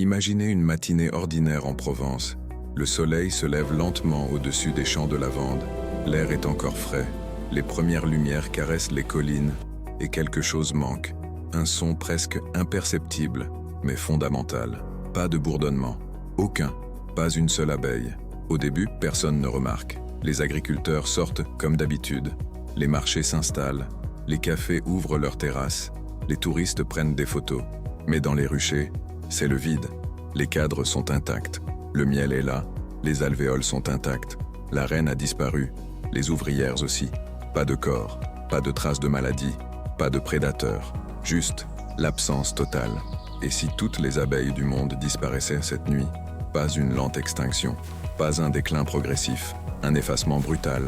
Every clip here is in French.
Imaginez une matinée ordinaire en Provence. Le soleil se lève lentement au-dessus des champs de lavande. L'air est encore frais. Les premières lumières caressent les collines. Et quelque chose manque. Un son presque imperceptible, mais fondamental. Pas de bourdonnement. Aucun. Pas une seule abeille. Au début, personne ne remarque. Les agriculteurs sortent comme d'habitude. Les marchés s'installent. Les cafés ouvrent leurs terrasses. Les touristes prennent des photos. Mais dans les ruchers, c'est le vide. Les cadres sont intacts. Le miel est là. Les alvéoles sont intactes. La reine a disparu. Les ouvrières aussi. Pas de corps. Pas de traces de maladie. Pas de prédateurs. Juste l'absence totale. Et si toutes les abeilles du monde disparaissaient cette nuit? Pas une lente extinction. Pas un déclin progressif. Un effacement brutal.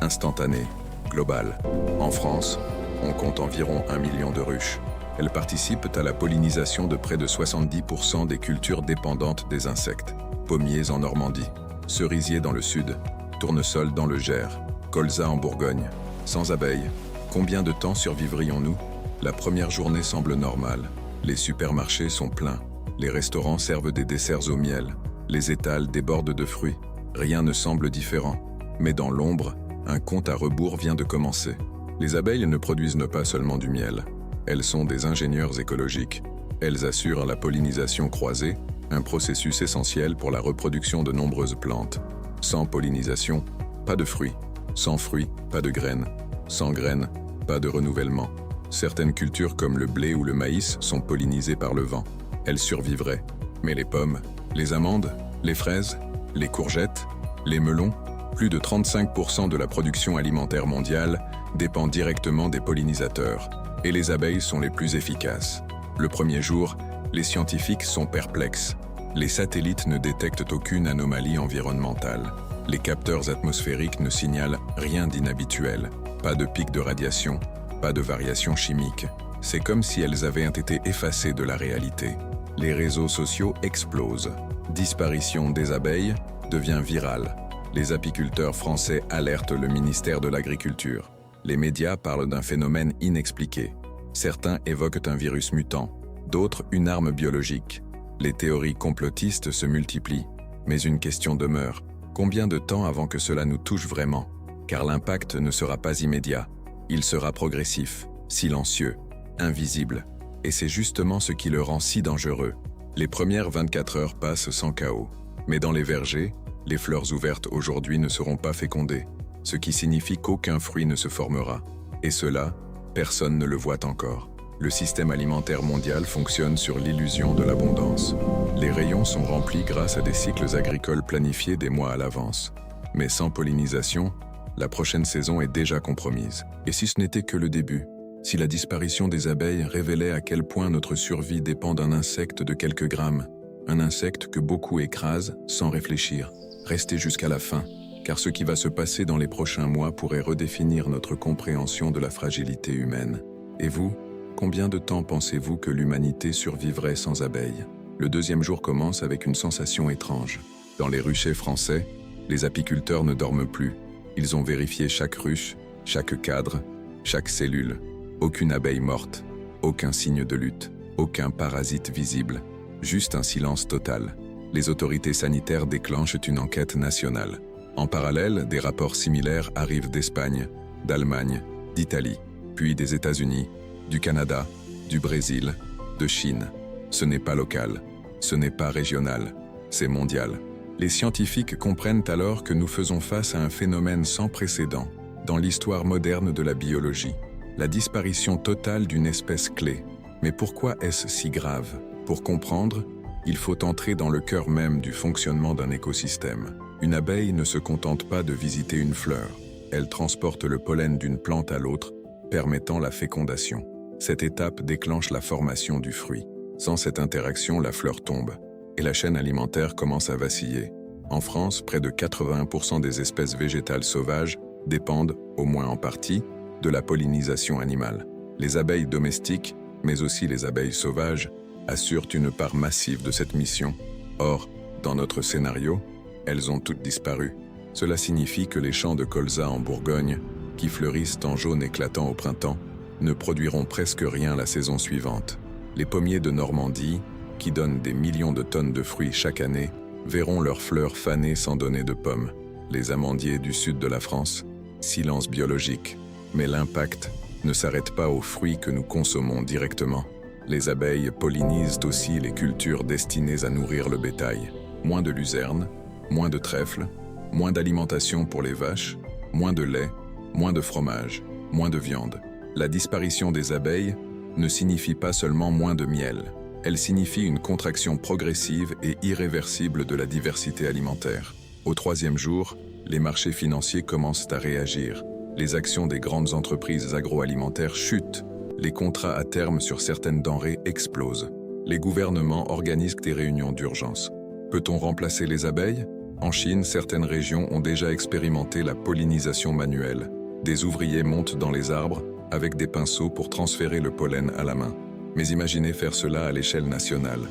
Instantané. Global. En France, on compte environ 1 million de ruches. Elles participent à la pollinisation de près de 70% des cultures dépendantes des insectes. Pommiers en Normandie, cerisiers dans le sud, tournesol dans le Gers, colza en Bourgogne. Sans abeilles, combien de temps survivrions-nous? La première journée semble normale. Les supermarchés sont pleins. Les restaurants servent des desserts au miel. Les étals débordent de fruits. Rien ne semble différent. Mais dans l'ombre, un compte à rebours vient de commencer. Les abeilles ne produisent pas seulement du miel. Elles sont des ingénieurs écologiques. Elles assurent la pollinisation croisée, un processus essentiel pour la reproduction de nombreuses plantes. Sans pollinisation, pas de fruits. Sans fruits, pas de graines. Sans graines, pas de renouvellement. Certaines cultures comme le blé ou le maïs sont pollinisées par le vent. Elles survivraient. Mais les pommes, les amandes, les fraises, les courgettes, les melons, plus de 35% de la production alimentaire mondiale dépend directement des pollinisateurs. Et les abeilles sont les plus efficaces. Le premier jour, les scientifiques sont perplexes. Les satellites ne détectent aucune anomalie environnementale. Les capteurs atmosphériques ne signalent rien d'inhabituel. Pas de pic de radiation, pas de variations chimiques. C'est comme si elles avaient été effacées de la réalité. Les réseaux sociaux explosent. Disparition des abeilles devient virale. Les apiculteurs français alertent le ministère de l'Agriculture. Les médias parlent d'un phénomène inexpliqué. Certains évoquent un virus mutant, d'autres une arme biologique. Les théories complotistes se multiplient, mais une question demeure. Combien de temps avant que cela nous touche vraiment? Car l'impact ne sera pas immédiat. Il sera progressif, silencieux, invisible. Et c'est justement ce qui le rend si dangereux. Les premières 24 heures passent sans chaos. Mais dans les vergers, les fleurs ouvertes aujourd'hui ne seront pas fécondées. Ce qui signifie qu'aucun fruit ne se formera. Et cela, personne ne le voit encore. Le système alimentaire mondial fonctionne sur l'illusion de l'abondance. Les rayons sont remplis grâce à des cycles agricoles planifiés des mois à l'avance. Mais sans pollinisation, la prochaine saison est déjà compromise. Et si ce n'était que le début? Si la disparition des abeilles révélait à quel point notre survie dépend d'un insecte de quelques grammes, un insecte que beaucoup écrasent sans réfléchir, restez jusqu'à la fin. Car ce qui va se passer dans les prochains mois pourrait redéfinir notre compréhension de la fragilité humaine. Et vous, combien de temps pensez-vous que l'humanité survivrait sans abeilles? Le deuxième jour commence avec une sensation étrange. Dans les ruchers français, les apiculteurs ne dorment plus. Ils ont vérifié chaque ruche, chaque cadre, chaque cellule. Aucune abeille morte, aucun signe de lutte, aucun parasite visible. Juste un silence total. Les autorités sanitaires déclenchent une enquête nationale. En parallèle, des rapports similaires arrivent d'Espagne, d'Allemagne, d'Italie, puis des États-Unis, du Canada, du Brésil, de Chine. Ce n'est pas local, ce n'est pas régional, c'est mondial. Les scientifiques comprennent alors que nous faisons face à un phénomène sans précédent dans l'histoire moderne de la biologie, la disparition totale d'une espèce clé. Mais pourquoi est-ce si grave? Pour comprendre, il faut entrer dans le cœur même du fonctionnement d'un écosystème. Une abeille ne se contente pas de visiter une fleur. Elle transporte le pollen d'une plante à l'autre, permettant la fécondation. Cette étape déclenche la formation du fruit. Sans cette interaction, la fleur tombe, et la chaîne alimentaire commence à vaciller. En France, près de 81% des espèces végétales sauvages dépendent, au moins en partie, de la pollinisation animale. Les abeilles domestiques, mais aussi les abeilles sauvages, assurent une part massive de cette mission. Or, dans notre scénario, elles ont toutes disparu. Cela signifie que les champs de colza en Bourgogne, qui fleurissent en jaune éclatant au printemps, ne produiront presque rien la saison suivante. Les pommiers de Normandie, qui donnent des millions de tonnes de fruits chaque année, verront leurs fleurs faner sans donner de pommes. Les amandiers du sud de la France, silence biologique. Mais l'impact ne s'arrête pas aux fruits que nous consommons directement. Les abeilles pollinisent aussi les cultures destinées à nourrir le bétail. Moins de luzerne, moins de trèfle, moins d'alimentation pour les vaches, moins de lait, moins de fromage, moins de viande. La disparition des abeilles ne signifie pas seulement moins de miel. Elle signifie une contraction progressive et irréversible de la diversité alimentaire. Au troisième jour, les marchés financiers commencent à réagir. Les actions des grandes entreprises agroalimentaires chutent. Les contrats à terme sur certaines denrées explosent. Les gouvernements organisent des réunions d'urgence. Peut-on remplacer les abeilles? En Chine, certaines régions ont déjà expérimenté la pollinisation manuelle. Des ouvriers montent dans les arbres avec des pinceaux pour transférer le pollen à la main. Mais imaginez faire cela à l'échelle nationale.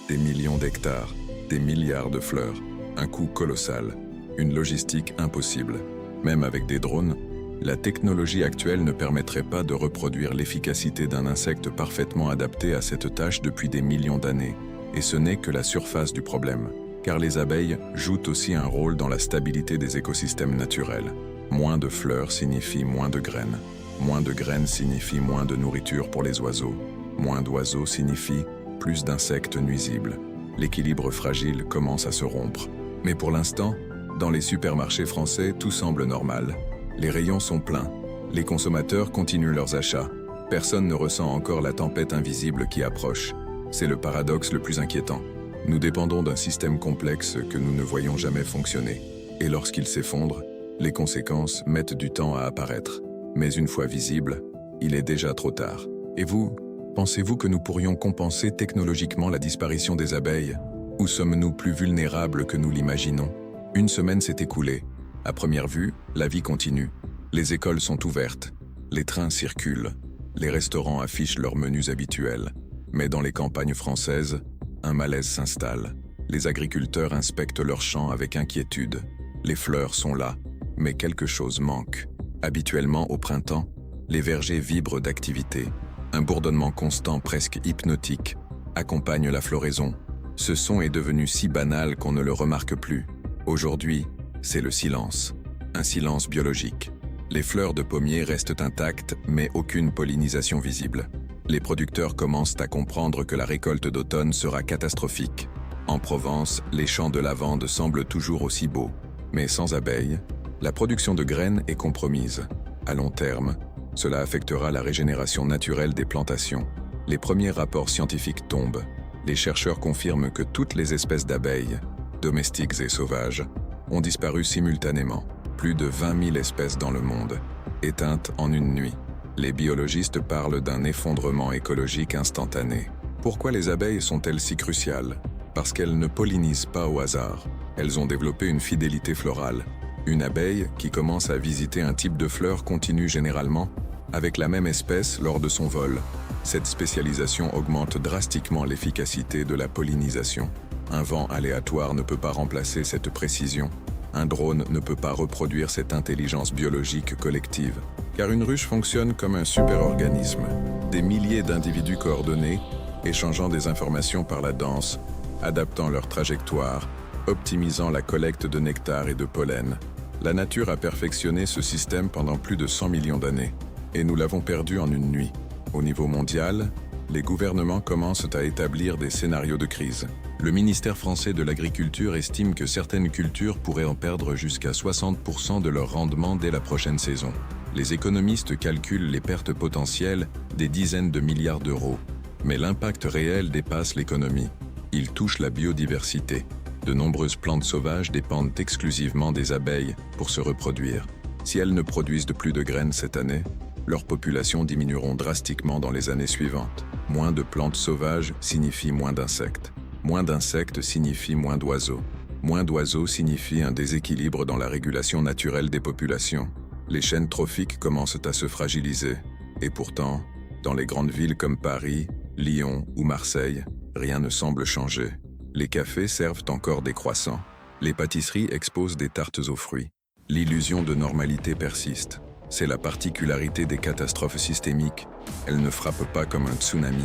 Des millions d'hectares, des milliards de fleurs, un coût colossal, une logistique impossible. Même avec des drones, la technologie actuelle ne permettrait pas de reproduire l'efficacité d'un insecte parfaitement adapté à cette tâche depuis des millions d'années. Et ce n'est que la surface du problème, car les abeilles jouent aussi un rôle dans la stabilité des écosystèmes naturels. Moins de fleurs signifie moins de graines. Moins de graines signifie moins de nourriture pour les oiseaux. Moins d'oiseaux signifie plus d'insectes nuisibles. L'équilibre fragile commence à se rompre. Mais pour l'instant, dans les supermarchés français, tout semble normal. Les rayons sont pleins. Les consommateurs continuent leurs achats. Personne ne ressent encore la tempête invisible qui approche. C'est le paradoxe le plus inquiétant. Nous dépendons d'un système complexe que nous ne voyons jamais fonctionner. Et lorsqu'il s'effondre, les conséquences mettent du temps à apparaître. Mais une fois visibles, il est déjà trop tard. Et vous, pensez-vous que nous pourrions compenser technologiquement la disparition des abeilles? Ou sommes-nous plus vulnérables que nous l'imaginons? Une semaine s'est écoulée. À première vue, la vie continue. Les écoles sont ouvertes. Les trains circulent. Les restaurants affichent leurs menus habituels. Mais dans les campagnes françaises, un malaise s'installe. Les agriculteurs inspectent leurs champs avec inquiétude. Les fleurs sont là, mais quelque chose manque. Habituellement, au printemps, les vergers vibrent d'activité. Un bourdonnement constant, presque hypnotique, accompagne la floraison. Ce son est devenu si banal qu'on ne le remarque plus. Aujourd'hui, c'est le silence. Un silence biologique. Les fleurs de pommier restent intactes, mais aucune pollinisation visible. Les producteurs commencent à comprendre que la récolte d'automne sera catastrophique. En Provence, les champs de lavande semblent toujours aussi beaux. Mais sans abeilles, la production de graines est compromise. À long terme, cela affectera la régénération naturelle des plantations. Les premiers rapports scientifiques tombent. Les chercheurs confirment que toutes les espèces d'abeilles, domestiques et sauvages, ont disparu simultanément. Plus de 20 000 espèces dans le monde, éteintes en une nuit. Les biologistes parlent d'un effondrement écologique instantané. Pourquoi les abeilles sont-elles si cruciales? Parce qu'elles ne pollinisent pas au hasard. Elles ont développé une fidélité florale. Une abeille qui commence à visiter un type de fleur continue généralement avec la même espèce lors de son vol. Cette spécialisation augmente drastiquement l'efficacité de la pollinisation. Un vent aléatoire ne peut pas remplacer cette précision. Un drone ne peut pas reproduire cette intelligence biologique collective. Car une ruche fonctionne comme un super-organisme. Des milliers d'individus coordonnés, échangeant des informations par la danse, adaptant leur trajectoire, optimisant la collecte de nectar et de pollen. La nature a perfectionné ce système pendant plus de 100 millions d'années. Et nous l'avons perdu en une nuit. Au niveau mondial, les gouvernements commencent à établir des scénarios de crise. Le ministère français de l'Agriculture estime que certaines cultures pourraient en perdre jusqu'à 60% de leur rendement dès la prochaine saison. Les économistes calculent les pertes potentielles des dizaines de milliards d'euros. Mais l'impact réel dépasse l'économie. Il touche la biodiversité. De nombreuses plantes sauvages dépendent exclusivement des abeilles pour se reproduire. Si elles ne produisent plus de graines cette année, leurs populations diminueront drastiquement dans les années suivantes. Moins de plantes sauvages signifie moins d'insectes. Moins d'insectes signifie moins d'oiseaux. Moins d'oiseaux signifie un déséquilibre dans la régulation naturelle des populations. Les chaînes trophiques commencent à se fragiliser. Et pourtant, dans les grandes villes comme Paris, Lyon ou Marseille, rien ne semble changer. Les cafés servent encore des croissants. Les pâtisseries exposent des tartes aux fruits. L'illusion de normalité persiste. C'est la particularité des catastrophes systémiques. Elles ne frappent pas comme un tsunami.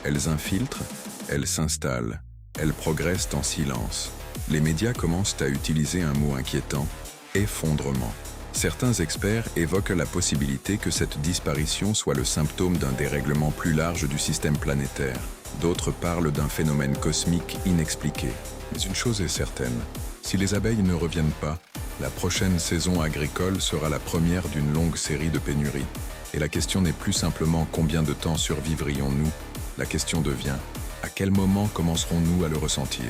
Elles infiltrent, elles s'installent. elles progressent en silence. Les médias commencent à utiliser un mot inquiétant, effondrement. Certains experts évoquent la possibilité que cette disparition soit le symptôme d'un dérèglement plus large du système planétaire. D'autres parlent d'un phénomène cosmique inexpliqué. Mais une chose est certaine, si les abeilles ne reviennent pas, la prochaine saison agricole sera la première d'une longue série de pénuries. Et la question n'est plus simplement combien de temps survivrions-nous, la question devient à quel moment commencerons-nous à le ressentir?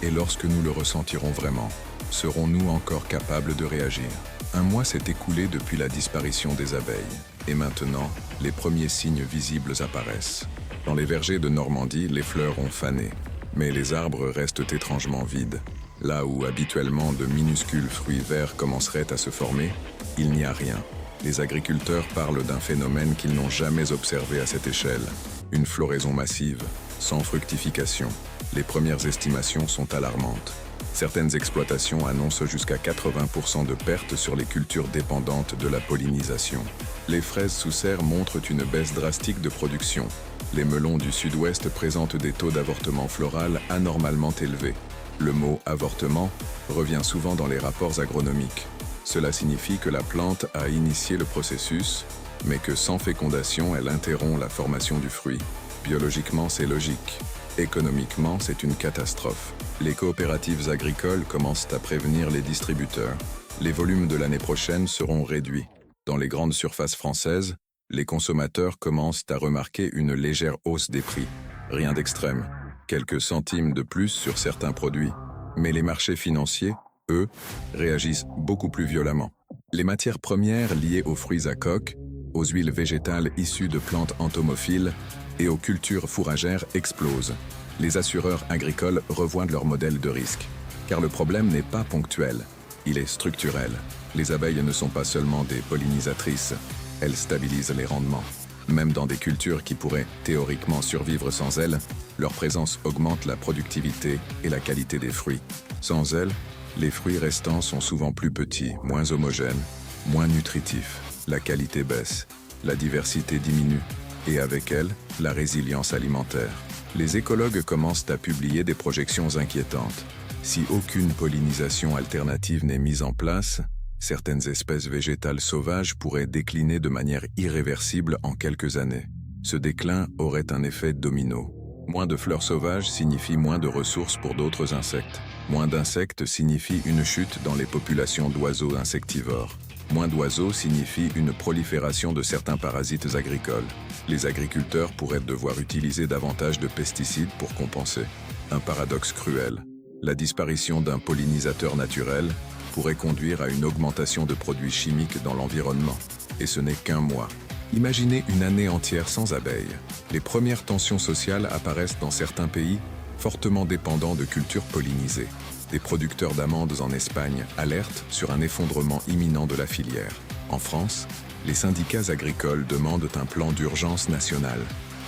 Et lorsque nous le ressentirons vraiment, serons-nous encore capables de réagir? Un mois s'est écoulé depuis la disparition des abeilles. Et maintenant, les premiers signes visibles apparaissent. Dans les vergers de Normandie, les fleurs ont fané. Mais les arbres restent étrangement vides. Là où habituellement de minuscules fruits verts commenceraient à se former, il n'y a rien. Les agriculteurs parlent d'un phénomène qu'ils n'ont jamais observé à cette échelle. Une floraison massive, sans fructification. Les premières estimations sont alarmantes. Certaines exploitations annoncent jusqu'à 80% de pertes sur les cultures dépendantes de la pollinisation. Les fraises sous serre montrent une baisse drastique de production. Les melons du sud-ouest présentent des taux d'avortement floral anormalement élevés. Le mot « avortement » revient souvent dans les rapports agronomiques. Cela signifie que la plante a initié le processus, mais que sans fécondation, elle interrompt la formation du fruit. Biologiquement, c'est logique. Économiquement, c'est une catastrophe. Les coopératives agricoles commencent à prévenir les distributeurs. Les volumes de l'année prochaine seront réduits. Dans les grandes surfaces françaises, les consommateurs commencent à remarquer une légère hausse des prix. Rien d'extrême. Quelques centimes de plus sur certains produits. Mais les marchés financiers, eux, réagissent beaucoup plus violemment. Les matières premières liées aux fruits à coque, aux huiles végétales issues de plantes entomophiles et aux cultures fourragères explosent. Les assureurs agricoles revoient leur modèle de risque. Car le problème n'est pas ponctuel, il est structurel. Les abeilles ne sont pas seulement des pollinisatrices, elles stabilisent les rendements. Même dans des cultures qui pourraient théoriquement survivre sans elles, leur présence augmente la productivité et la qualité des fruits. Sans elles, les fruits restants sont souvent plus petits, moins homogènes, moins nutritifs. La qualité baisse, la diversité diminue, et avec elle, la résilience alimentaire. Les écologues commencent à publier des projections inquiétantes. Si aucune pollinisation alternative n'est mise en place, certaines espèces végétales sauvages pourraient décliner de manière irréversible en quelques années. Ce déclin aurait un effet domino. Moins de fleurs sauvages signifie moins de ressources pour d'autres insectes. Moins d'insectes signifie une chute dans les populations d'oiseaux insectivores. Moins d'oiseaux signifie une prolifération de certains parasites agricoles. Les agriculteurs pourraient devoir utiliser davantage de pesticides pour compenser. Un paradoxe cruel. La disparition d'un pollinisateur naturel pourrait conduire à une augmentation de produits chimiques dans l'environnement. Et ce n'est qu'un mois. Imaginez une année entière sans abeilles. Les premières tensions sociales apparaissent dans certains pays fortement dépendants de cultures pollinisées. Des producteurs d'amandes en Espagne alertent sur un effondrement imminent de la filière. En France, les syndicats agricoles demandent un plan d'urgence national.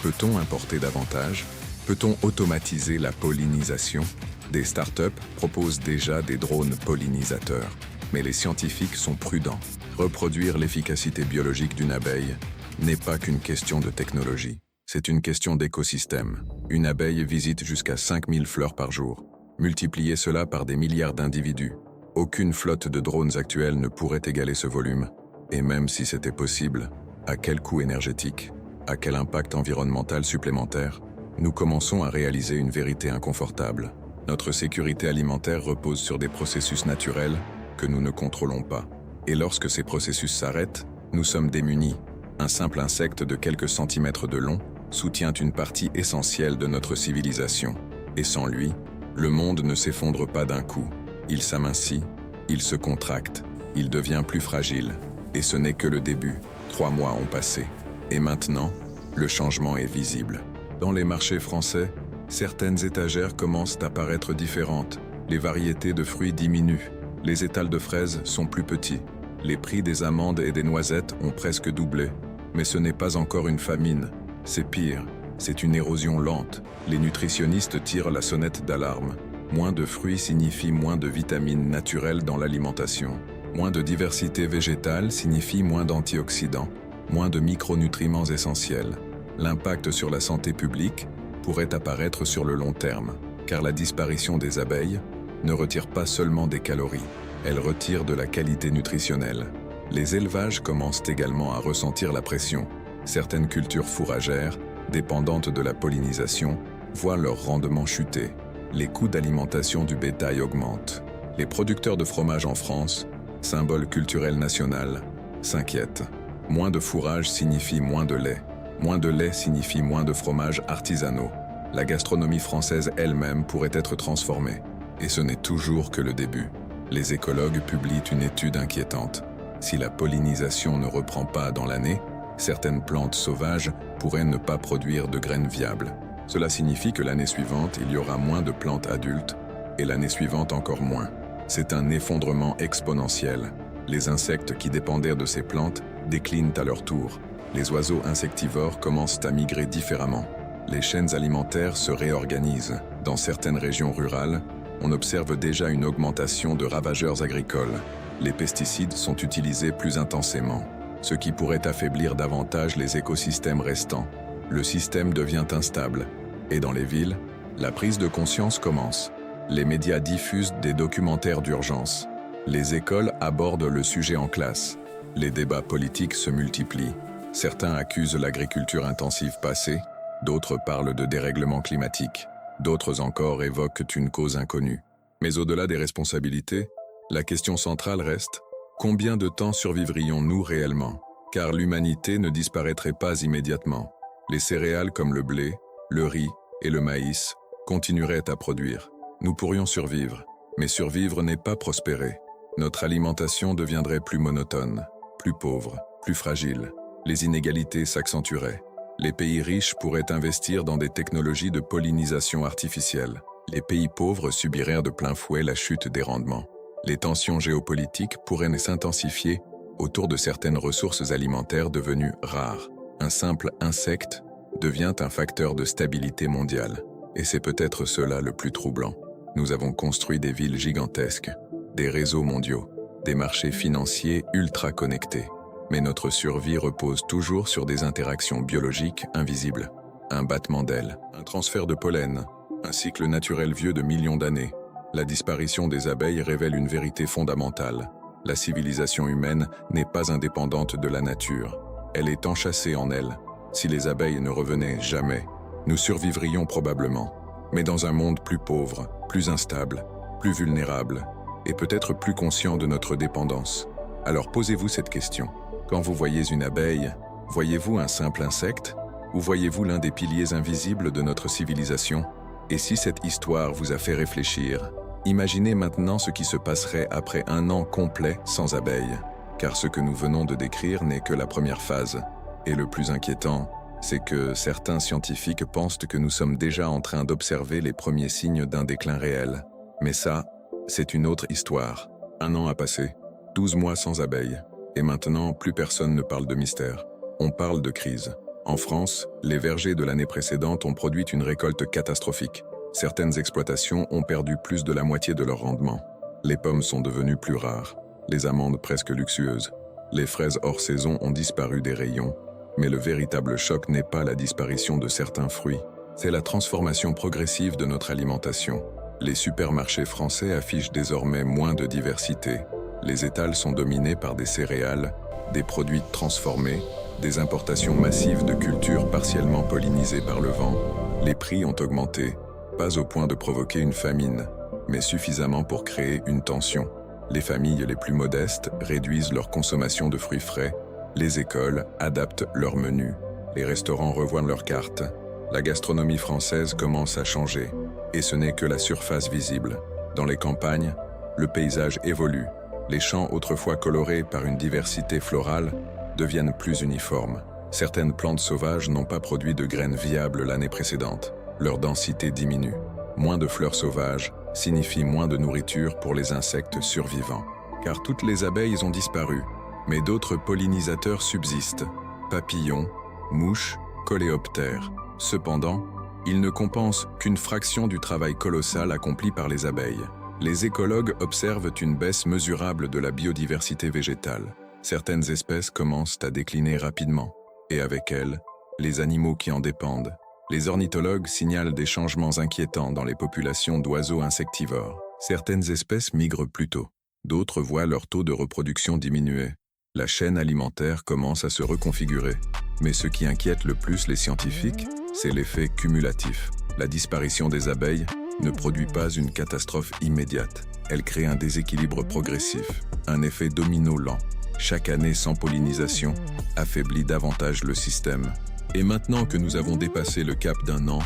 Peut-on importer davantage? Peut-on automatiser la pollinisation? Des startups proposent déjà des drones pollinisateurs. Mais les scientifiques sont prudents. Reproduire l'efficacité biologique d'une abeille n'est pas qu'une question de technologie. C'est une question d'écosystème. Une abeille visite jusqu'à 5000 fleurs par jour. Multipliez cela par des milliards d'individus. Aucune flotte de drones actuelle ne pourrait égaler ce volume. Et même si c'était possible, à quel coût énergétique? À quel impact environnemental supplémentaire? Nous commençons à réaliser une vérité inconfortable. Notre sécurité alimentaire repose sur des processus naturels que nous ne contrôlons pas. Et lorsque ces processus s'arrêtent, nous sommes démunis. Un simple insecte de quelques centimètres de long soutient une partie essentielle de notre civilisation. Et sans lui, le monde ne s'effondre pas d'un coup. Il s'amincit, il se contracte, il devient plus fragile. Et ce n'est que le début. 3 mois ont passé. Et maintenant, le changement est visible. Dans les marchés français, certaines étagères commencent à paraître différentes. Les variétés de fruits diminuent. Les étals de fraises sont plus petits. Les prix des amandes et des noisettes ont presque doublé. Mais ce n'est pas encore une famine. C'est pire. C'est une érosion lente. Les nutritionnistes tirent la sonnette d'alarme. Moins de fruits signifie moins de vitamines naturelles dans l'alimentation. Moins de diversité végétale signifie moins d'antioxydants, moins de micronutriments essentiels. L'impact sur la santé publique pourrait apparaître sur le long terme. car la disparition des abeilles ne retire pas seulement des calories, elle retire de la qualité nutritionnelle. Les élevages commencent également à ressentir la pression. Certaines cultures fourragères, dépendantes de la pollinisation, voient leur rendement chuter. Les coûts d'alimentation du bétail augmentent. Les producteurs de fromage en France, symbole culturel national, s'inquiètent. Moins de fourrage signifie moins de lait. Moins de lait signifie moins de fromages artisanaux. La gastronomie française elle-même pourrait être transformée. Et ce n'est toujours que le début. Les écologues publient une étude inquiétante. Si la pollinisation ne reprend pas dans l'année, certaines plantes sauvages pourraient ne pas produire de graines viables. Cela signifie que l'année suivante, il y aura moins de plantes adultes, et l'année suivante encore moins. C'est un effondrement exponentiel. Les insectes qui dépendaient de ces plantes déclinent à leur tour. Les oiseaux insectivores commencent à migrer différemment. Les chaînes alimentaires se réorganisent. Dans certaines régions rurales, on observe déjà une augmentation de ravageurs agricoles. Les pesticides sont utilisés plus intensément, ce qui pourrait affaiblir davantage les écosystèmes restants. Le système devient instable. Et dans les villes, la prise de conscience commence. Les médias diffusent des documentaires d'urgence. Les écoles abordent le sujet en classe. Les débats politiques se multiplient. Certains accusent l'agriculture intensive passée, d'autres parlent de dérèglement climatique, d'autres encore évoquent une cause inconnue. Mais au-delà des responsabilités, la question centrale reste: combien de temps survivrions-nous réellement? Car l'humanité ne disparaîtrait pas immédiatement. Les céréales comme le blé, le riz et le maïs continueraient à produire. Nous pourrions survivre, mais survivre n'est pas prospérer. Notre alimentation deviendrait plus monotone, plus pauvre, plus fragile. Les inégalités s'accentueraient. Les pays riches pourraient investir dans des technologies de pollinisation artificielle. Les pays pauvres subiraient de plein fouet la chute des rendements. Les tensions géopolitiques pourraient s'intensifier autour de certaines ressources alimentaires devenues rares. Un simple insecte devient un facteur de stabilité mondiale. Et c'est peut-être cela le plus troublant. Nous avons construit des villes gigantesques, des réseaux mondiaux, des marchés financiers ultra connectés. Mais notre survie repose toujours sur des interactions biologiques invisibles. Un battement d'ailes, un transfert de pollen, un cycle naturel vieux de millions d'années. La disparition des abeilles révèle une vérité fondamentale. La civilisation humaine n'est pas indépendante de la nature. Elle est enchâssée en elle. Si les abeilles ne revenaient jamais, nous survivrions probablement. Mais dans un monde plus pauvre, plus instable, plus vulnérable, et peut-être plus conscient de notre dépendance. Alors posez-vous cette question. Quand vous voyez une abeille, voyez-vous un simple insecte ou voyez-vous l'un des piliers invisibles de notre civilisation? Et si cette histoire vous a fait réfléchir, imaginez maintenant ce qui se passerait après un an complet sans abeilles. Car ce que nous venons de décrire n'est que la première phase. Et le plus inquiétant, c'est que certains scientifiques pensent que nous sommes déjà en train d'observer les premiers signes d'un déclin réel. Mais ça, c'est une autre histoire. Un an a passé, 12 mois sans abeilles. Et maintenant, plus personne ne parle de mystère. On parle de crise. En France, les vergers de l'année précédente ont produit une récolte catastrophique. Certaines exploitations ont perdu plus de la moitié de leur rendement. Les pommes sont devenues plus rares, les amandes presque luxueuses. Les fraises hors saison ont disparu des rayons. Mais le véritable choc n'est pas la disparition de certains fruits, c'est la transformation progressive de notre alimentation. Les supermarchés français affichent désormais moins de diversité. Les étals sont dominés par des céréales, des produits transformés, des importations massives de cultures partiellement pollinisées par le vent. Les prix ont augmenté, pas au point de provoquer une famine, mais suffisamment pour créer une tension. Les familles les plus modestes réduisent leur consommation de fruits frais, les écoles adaptent leurs menus, les restaurants revoient leurs cartes. La gastronomie française commence à changer, et ce n'est que la surface visible. Dans les campagnes, le paysage évolue. Les champs autrefois colorés par une diversité florale deviennent plus uniformes. Certaines plantes sauvages n'ont pas produit de graines viables l'année précédente. Leur densité diminue. Moins de fleurs sauvages signifie moins de nourriture pour les insectes survivants. Car toutes les abeilles ont disparu, mais d'autres pollinisateurs subsistent. Papillons, mouches, coléoptères. Cependant, ils ne compensent qu'une fraction du travail colossal accompli par les abeilles. Les écologues observent une baisse mesurable de la biodiversité végétale. Certaines espèces commencent à décliner rapidement, et avec elles, les animaux qui en dépendent. Les ornithologues signalent des changements inquiétants dans les populations d'oiseaux insectivores. Certaines espèces migrent plus tôt. D'autres voient leur taux de reproduction diminuer. La chaîne alimentaire commence à se reconfigurer. Mais ce qui inquiète le plus les scientifiques, c'est l'effet cumulatif. La disparition des abeilles ne produit pas une catastrophe immédiate. Elle crée un déséquilibre progressif, un effet domino lent. Chaque année sans pollinisation affaiblit davantage le système. Et maintenant que nous avons dépassé le cap d'un an,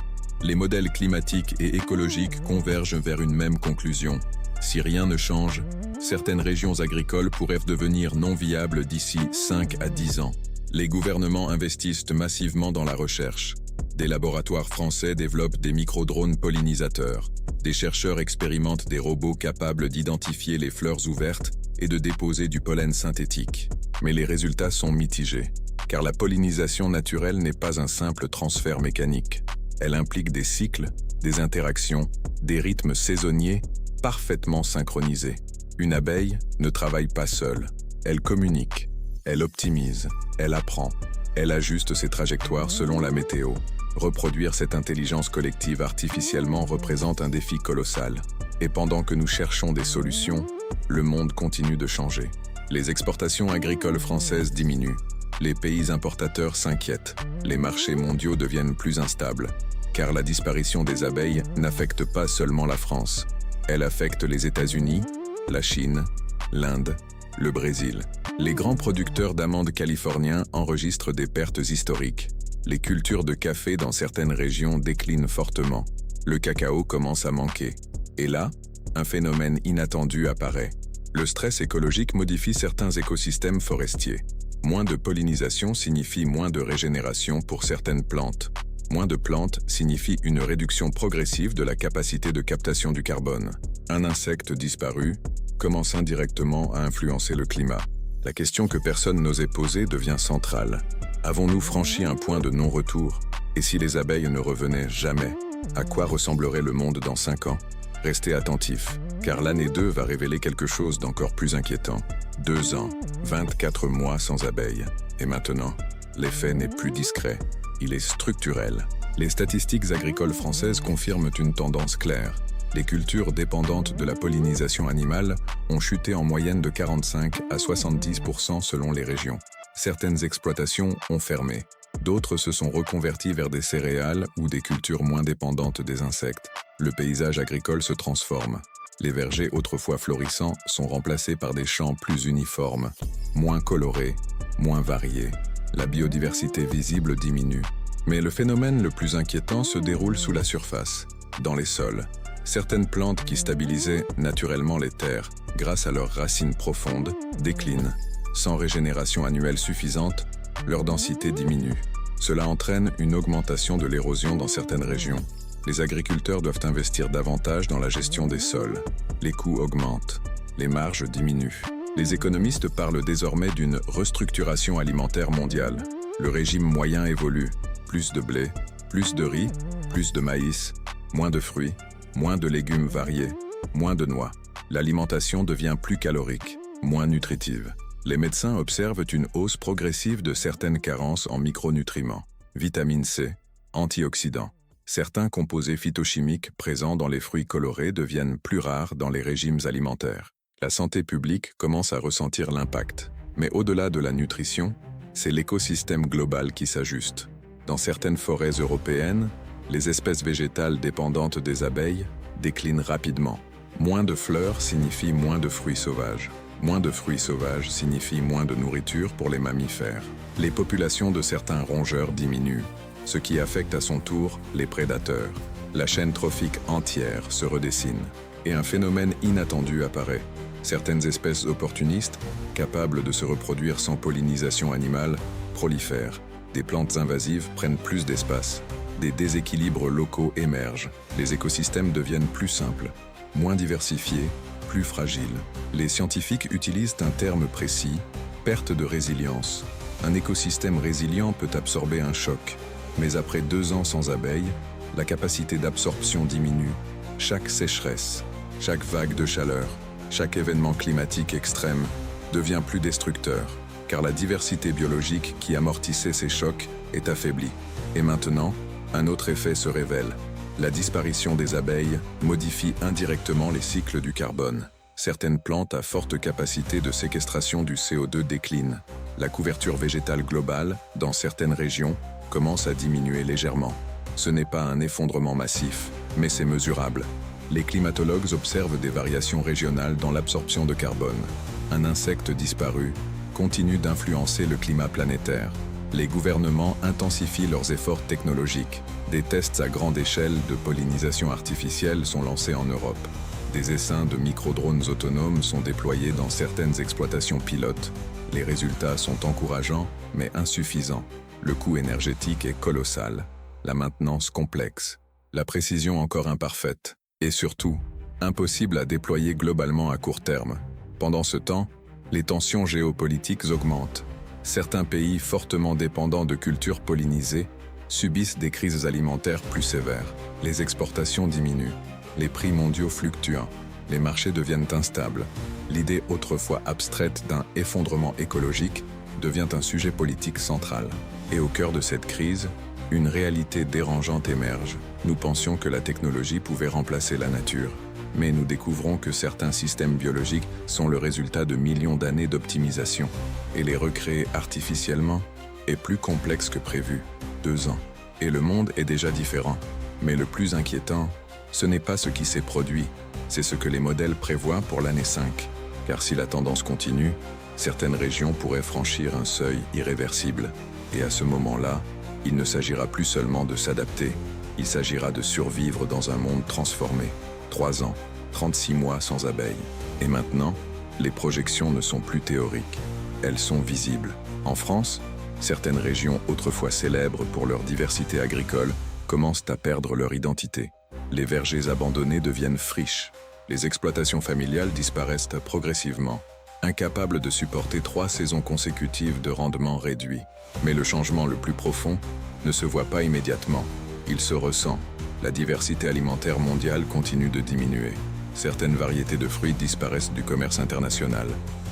les modèles climatiques et écologiques convergent vers une même conclusion. Si rien ne change, certaines régions agricoles pourraient devenir non viables d'ici 5 à 10 ans. Les gouvernements investissent massivement dans la recherche. Des laboratoires français développent des micro-drones pollinisateurs. Des chercheurs expérimentent des robots capables d'identifier les fleurs ouvertes et de déposer du pollen synthétique. Mais les résultats sont mitigés, car la pollinisation naturelle n'est pas un simple transfert mécanique. Elle implique des cycles, des interactions, des rythmes saisonniers parfaitement synchronisés. Une abeille ne travaille pas seule. Elle communique, elle optimise, elle apprend, elle ajuste ses trajectoires selon la météo. Reproduire cette intelligence collective artificiellement représente un défi colossal. Et pendant que nous cherchons des solutions, le monde continue de changer. Les exportations agricoles françaises diminuent. Les pays importateurs s'inquiètent. Les marchés mondiaux deviennent plus instables. Car la disparition des abeilles n'affecte pas seulement la France. Elle affecte les États-Unis, la Chine, l'Inde, le Brésil. Les grands producteurs d'amandes californiens enregistrent des pertes historiques. Les cultures de café dans certaines régions déclinent fortement. Le cacao commence à manquer. Et là, un phénomène inattendu apparaît. Le stress écologique modifie certains écosystèmes forestiers. Moins de pollinisation signifie moins de régénération pour certaines plantes. Moins de plantes signifie une réduction progressive de la capacité de captation du carbone. Un insecte disparu commence indirectement à influencer le climat. La question que personne n'osait poser devient centrale. Avons-nous franchi un point de non-retour? Et si les abeilles ne revenaient jamais, à quoi ressemblerait le monde dans 5 ans? Restez attentifs, car l'année 2 va révéler quelque chose d'encore plus inquiétant. 2 ans, 24 mois sans abeilles. Et maintenant, l'effet n'est plus discret, il est structurel. Les statistiques agricoles françaises confirment une tendance claire. Les cultures dépendantes de la pollinisation animale ont chuté en moyenne de 45 à 70% selon les régions. Certaines exploitations ont fermé. D'autres se sont reconverties vers des céréales ou des cultures moins dépendantes des insectes. Le paysage agricole se transforme. Les vergers autrefois florissants sont remplacés par des champs plus uniformes, moins colorés, moins variés. La biodiversité visible diminue. Mais le phénomène le plus inquiétant se déroule sous la surface, dans les sols. Certaines plantes qui stabilisaient naturellement les terres, grâce à leurs racines profondes, déclinent. Sans régénération annuelle suffisante, leur densité diminue. Cela entraîne une augmentation de l'érosion dans certaines régions. Les agriculteurs doivent investir davantage dans la gestion des sols. Les coûts augmentent. Les marges diminuent. Les économistes parlent désormais d'une restructuration alimentaire mondiale. Le régime moyen évolue. Plus de blé, plus de riz, plus de maïs, moins de fruits, moins de légumes variés, moins de noix. L'alimentation devient plus calorique, moins nutritive. Les médecins observent une hausse progressive de certaines carences en micronutriments, vitamine C, antioxydants. Certains composés phytochimiques présents dans les fruits colorés deviennent plus rares dans les régimes alimentaires. La santé publique commence à ressentir l'impact. Mais au-delà de la nutrition, c'est l'écosystème global qui s'ajuste. Dans certaines forêts européennes, les espèces végétales dépendantes des abeilles déclinent rapidement. Moins de fleurs signifie moins de fruits sauvages. Moins de fruits sauvages signifie moins de nourriture pour les mammifères. Les populations de certains rongeurs diminuent, ce qui affecte à son tour les prédateurs. La chaîne trophique entière se redessine, et un phénomène inattendu apparaît. Certaines espèces opportunistes, capables de se reproduire sans pollinisation animale, prolifèrent. Des plantes invasives prennent plus d'espace. Des déséquilibres locaux émergent. Les écosystèmes deviennent plus simples, moins diversifiés, plus fragiles. Les scientifiques utilisent un terme précis, perte de résilience. Un écosystème résilient peut absorber un choc, mais après 2 ans sans abeilles, la capacité d'absorption diminue. Chaque sécheresse, chaque vague de chaleur, chaque événement climatique extrême devient plus destructeur, car la diversité biologique qui amortissait ces chocs est affaiblie. Et maintenant, Un autre effet se révèle. La disparition des abeilles modifie indirectement les cycles du carbone. Certaines plantes à forte capacité de séquestration du CO2 déclinent. La couverture végétale globale, dans certaines régions, commence à diminuer légèrement. Ce n'est pas un effondrement massif, mais c'est mesurable. Les climatologues observent des variations régionales dans l'absorption de carbone. Un insecte disparu continue d'influencer le climat planétaire. Les gouvernements intensifient leurs efforts technologiques. Des tests à grande échelle de pollinisation artificielle sont lancés en Europe. Des essaims de micro-drones autonomes sont déployés dans certaines exploitations pilotes. Les résultats sont encourageants, mais insuffisants. Le coût énergétique est colossal. La maintenance complexe. La précision encore imparfaite. Et surtout, impossible à déployer globalement à court terme. Pendant ce temps, les tensions géopolitiques augmentent. Certains pays fortement dépendants de cultures pollinisées subissent des crises alimentaires plus sévères. Les exportations diminuent. Les prix mondiaux fluctuent, les marchés deviennent instables. L'idée autrefois abstraite d'un effondrement écologique devient un sujet politique central. Et au cœur de cette crise, une réalité dérangeante émerge. Nous pensions que la technologie pouvait remplacer la nature, mais nous découvrons que certains systèmes biologiques sont le résultat de millions d'années d'optimisation. Et les recréer artificiellement est plus complexe que prévu. 2 ans. Et le monde est déjà différent. Mais le plus inquiétant, ce n'est pas ce qui s'est produit, c'est ce que les modèles prévoient pour l'année 5. Car si la tendance continue, certaines régions pourraient franchir un seuil irréversible. Et à ce moment-là, il ne s'agira plus seulement de s'adapter, il s'agira de survivre dans un monde transformé. 3 ans, 36 mois sans abeilles. Et maintenant, les projections ne sont plus théoriques, elles sont visibles. En France, certaines régions autrefois célèbres pour leur diversité agricole commencent à perdre leur identité. Les vergers abandonnés deviennent friches. Les exploitations familiales disparaissent progressivement, incapables de supporter 3 saisons consécutives de rendement réduit. Mais le changement le plus profond ne se voit pas immédiatement. Il se ressent. La diversité alimentaire mondiale continue de diminuer. Certaines variétés de fruits disparaissent du commerce international,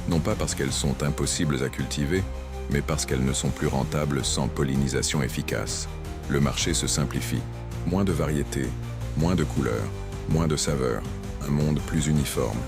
non pas parce qu'elles sont impossibles à cultiver, mais parce qu'elles ne sont plus rentables sans pollinisation efficace. Le marché se simplifie. Moins de variétés, moins de couleurs, moins de saveurs, un monde plus uniforme.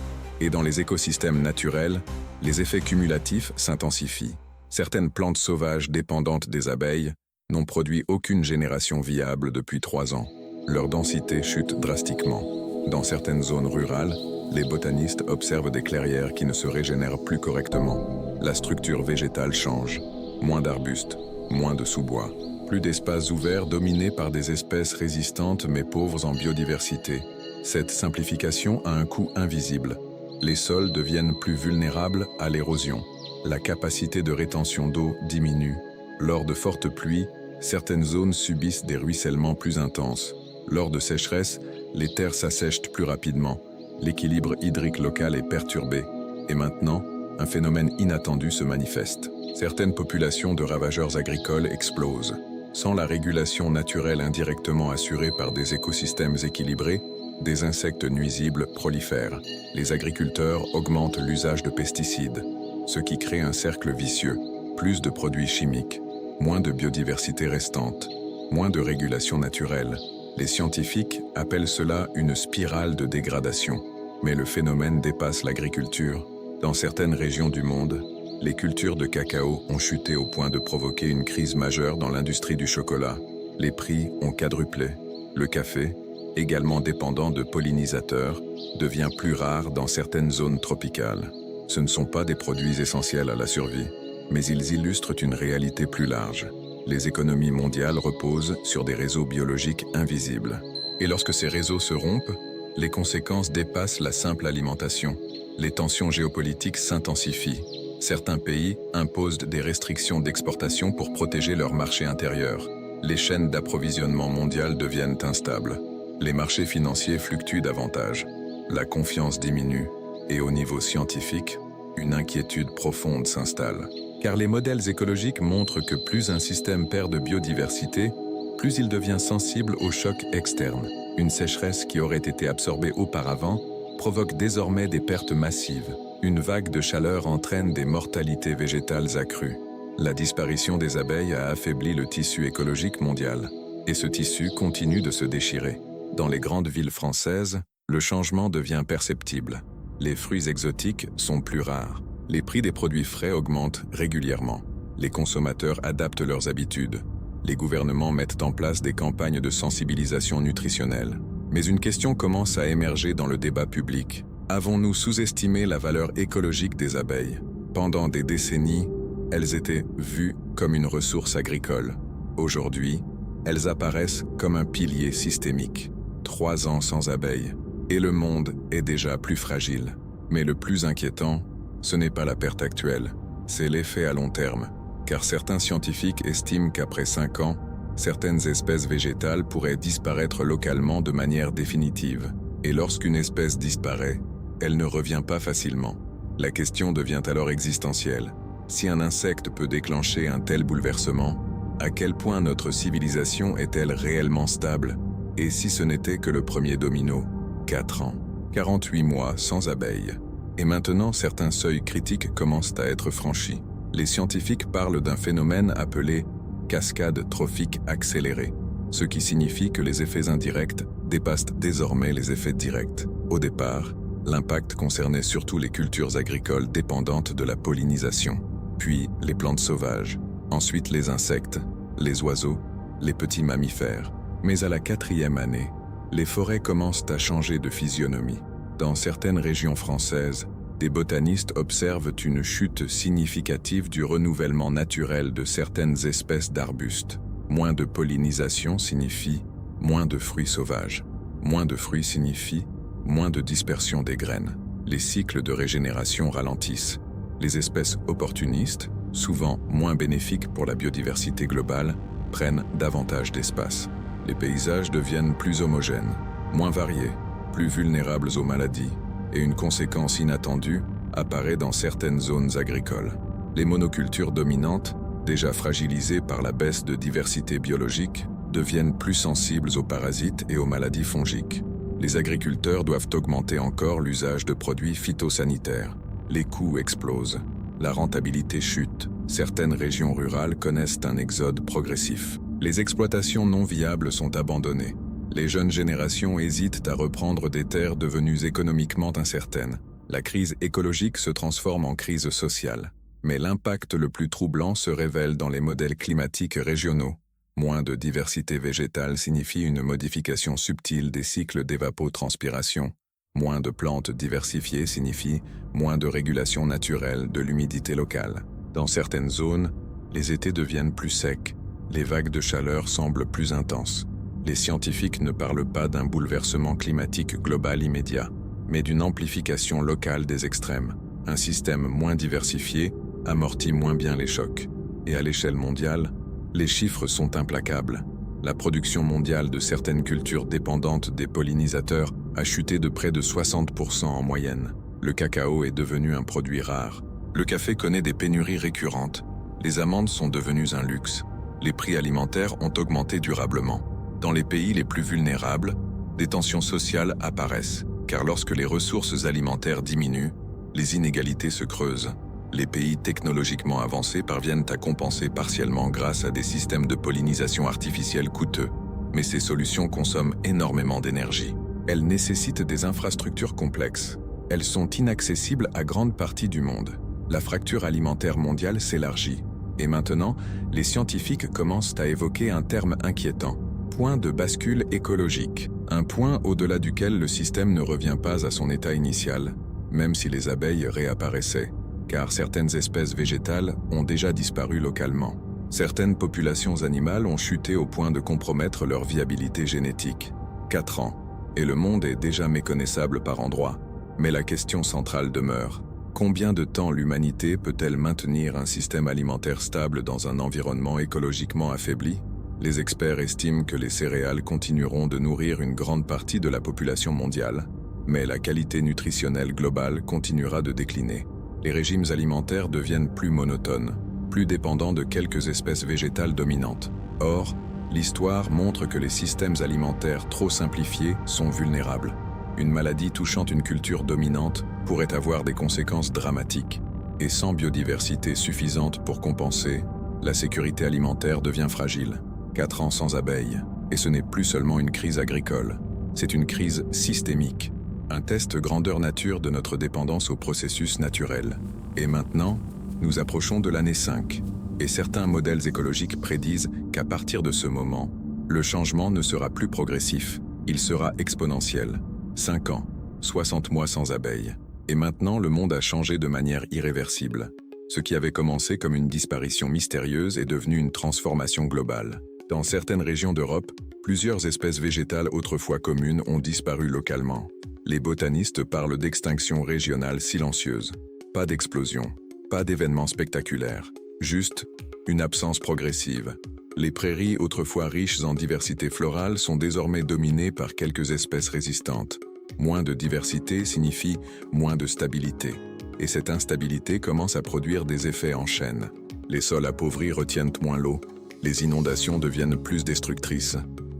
Et dans les écosystèmes naturels, les effets cumulatifs s'intensifient. Certaines plantes sauvages dépendantes des abeilles n'ont produit aucune génération viable depuis 3 ans. Leur densité chute drastiquement. Dans certaines zones rurales, les botanistes observent des clairières qui ne se régénèrent plus correctement. La structure végétale change. Moins d'arbustes, moins de sous-bois. Plus d'espaces ouverts dominés par des espèces résistantes mais pauvres en biodiversité. Cette simplification a un coût invisible. Les sols deviennent plus vulnérables à l'érosion. La capacité de rétention d'eau diminue. Lors de fortes pluies, certaines zones subissent des ruissellements plus intenses. Lors de sécheresse, les terres s'assèchent plus rapidement. L'équilibre hydrique local est perturbé. Et maintenant, un phénomène inattendu se manifeste. Certaines populations de ravageurs agricoles explosent. Sans la régulation naturelle indirectement assurée par des écosystèmes équilibrés, des insectes nuisibles prolifèrent. Les agriculteurs augmentent l'usage de pesticides, ce qui crée un cercle vicieux. Plus de produits chimiques, moins de biodiversité restante, moins de régulation naturelle. Les scientifiques appellent cela une spirale de dégradation. Mais le phénomène dépasse l'agriculture. Dans certaines régions du monde, les cultures de cacao ont chuté au point de provoquer une crise majeure dans l'industrie du chocolat. Les prix ont quadruplé. Le café, également dépendant de pollinisateurs, devient plus rare dans certaines zones tropicales. Ce ne sont pas des produits essentiels à la survie, mais ils illustrent une réalité plus large. Les économies mondiales reposent sur des réseaux biologiques invisibles. Et lorsque ces réseaux se rompent, les conséquences dépassent la simple alimentation. Les tensions géopolitiques s'intensifient. Certains pays imposent des restrictions d'exportation pour protéger leur marché intérieur. Les chaînes d'approvisionnement mondiales deviennent instables. Les marchés financiers fluctuent davantage. La confiance diminue. Et au niveau scientifique, une inquiétude profonde s'installe. Car les modèles écologiques montrent que plus un système perd de biodiversité, plus il devient sensible aux chocs externes. Une sécheresse qui aurait été absorbée auparavant provoque désormais des pertes massives. Une vague de chaleur entraîne des mortalités végétales accrues. La disparition des abeilles a affaibli le tissu écologique mondial. Et ce tissu continue de se déchirer. Dans les grandes villes françaises, le changement devient perceptible. Les fruits exotiques sont plus rares. Les prix des produits frais augmentent régulièrement. Les consommateurs adaptent leurs habitudes. Les gouvernements mettent en place des campagnes de sensibilisation nutritionnelle. Mais une question commence à émerger dans le débat public. Avons-nous sous-estimé la valeur écologique des abeilles? Pendant des décennies, elles étaient vues comme une ressource agricole. Aujourd'hui, elles apparaissent comme un pilier systémique. 3 ans sans abeilles, et le monde est déjà plus fragile. Mais le plus inquiétant, ce n'est pas la perte actuelle, c'est l'effet à long terme. Car certains scientifiques estiment qu'après 5 ans, certaines espèces végétales pourraient disparaître localement de manière définitive. Et lorsqu'une espèce disparaît, elle ne revient pas facilement. La question devient alors existentielle. Si un insecte peut déclencher un tel bouleversement, à quel point notre civilisation est-elle réellement stable? Et si ce n'était que le premier domino? 4 ans, 48 mois sans abeilles. Et maintenant, certains seuils critiques commencent à être franchis. Les scientifiques parlent d'un phénomène appelé cascade trophique accélérée, ce qui signifie que les effets indirects dépassent désormais les effets directs. Au départ, l'impact concernait surtout les cultures agricoles dépendantes de la pollinisation, puis les plantes sauvages, ensuite les insectes, les oiseaux, les petits mammifères. Mais à la 4e année, les forêts commencent à changer de physionomie. Dans certaines régions françaises, des botanistes observent une chute significative du renouvellement naturel de certaines espèces d'arbustes. Moins de pollinisation signifie moins de fruits sauvages. Moins de fruits signifie moins de dispersion des graines. Les cycles de régénération ralentissent. Les espèces opportunistes, souvent moins bénéfiques pour la biodiversité globale, prennent davantage d'espace. Les paysages deviennent plus homogènes, moins variés, plus vulnérables aux maladies, et une conséquence inattendue apparaît dans certaines zones agricoles. Les monocultures dominantes, déjà fragilisées par la baisse de diversité biologique, deviennent plus sensibles aux parasites et aux maladies fongiques. Les agriculteurs doivent augmenter encore l'usage de produits phytosanitaires. Les coûts explosent, la rentabilité chute. Certaines régions rurales connaissent un exode progressif. Les exploitations non viables sont abandonnées. Les jeunes générations hésitent à reprendre des terres devenues économiquement incertaines. La crise écologique se transforme en crise sociale. Mais l'impact le plus troublant se révèle dans les modèles climatiques régionaux. Moins de diversité végétale signifie une modification subtile des cycles d'évapotranspiration. Moins de plantes diversifiées signifie moins de régulation naturelle de l'humidité locale. Dans certaines zones, les étés deviennent plus secs. Les vagues de chaleur semblent plus intenses. Les scientifiques ne parlent pas d'un bouleversement climatique global immédiat, mais d'une amplification locale des extrêmes. Un système moins diversifié amortit moins bien les chocs. Et à l'échelle mondiale, les chiffres sont implacables. La production mondiale de certaines cultures dépendantes des pollinisateurs a chuté de près de 60% en moyenne. Le cacao est devenu un produit rare. Le café connaît des pénuries récurrentes. Les amandes sont devenues un luxe. Les prix alimentaires ont augmenté durablement. Dans les pays les plus vulnérables, des tensions sociales apparaissent, car lorsque les ressources alimentaires diminuent, les inégalités se creusent. Les pays technologiquement avancés parviennent à compenser partiellement grâce à des systèmes de pollinisation artificielle coûteux, mais ces solutions consomment énormément d'énergie. Elles nécessitent des infrastructures complexes. Elles sont inaccessibles à grande partie du monde. La fracture alimentaire mondiale s'élargit. Et maintenant, les scientifiques commencent à évoquer un terme inquiétant. Point de bascule écologique. Un point au-delà duquel le système ne revient pas à son état initial, même si les abeilles réapparaissaient, car certaines espèces végétales ont déjà disparu localement. Certaines populations animales ont chuté au point de compromettre leur viabilité génétique. 4 ans, et le monde est déjà méconnaissable par endroits. Mais la question centrale demeure. Combien de temps l'humanité peut-elle maintenir un système alimentaire stable dans un environnement écologiquement affaibli? Les experts estiment que les céréales continueront de nourrir une grande partie de la population mondiale, mais la qualité nutritionnelle globale continuera de décliner. Les régimes alimentaires deviennent plus monotones, plus dépendants de quelques espèces végétales dominantes. Or, l'histoire montre que les systèmes alimentaires trop simplifiés sont vulnérables. Une maladie touchant une culture dominante pourrait avoir des conséquences dramatiques. Et sans biodiversité suffisante pour compenser, la sécurité alimentaire devient fragile. 4 ans sans abeilles. Et ce n'est plus seulement une crise agricole, c'est une crise systémique, un test grandeur nature de notre dépendance aux processus naturels. Et maintenant, nous approchons de l'année 5, et certains modèles écologiques prédisent qu'à partir de ce moment, le changement ne sera plus progressif, il sera exponentiel. 5 ans, 60 mois sans abeilles. Et maintenant, le monde a changé de manière irréversible. Ce qui avait commencé comme une disparition mystérieuse est devenu une transformation globale. Dans certaines régions d'Europe, plusieurs espèces végétales autrefois communes ont disparu localement. Les botanistes parlent d'extinction régionale silencieuse. Pas d'explosion, pas d'événements spectaculaires, juste une absence progressive. Les prairies autrefois riches en diversité florale sont désormais dominées par quelques espèces résistantes. Moins de diversité signifie moins de stabilité. Et cette instabilité commence à produire des effets en chaîne. Les sols appauvris retiennent moins l'eau, les inondations deviennent plus destructrices,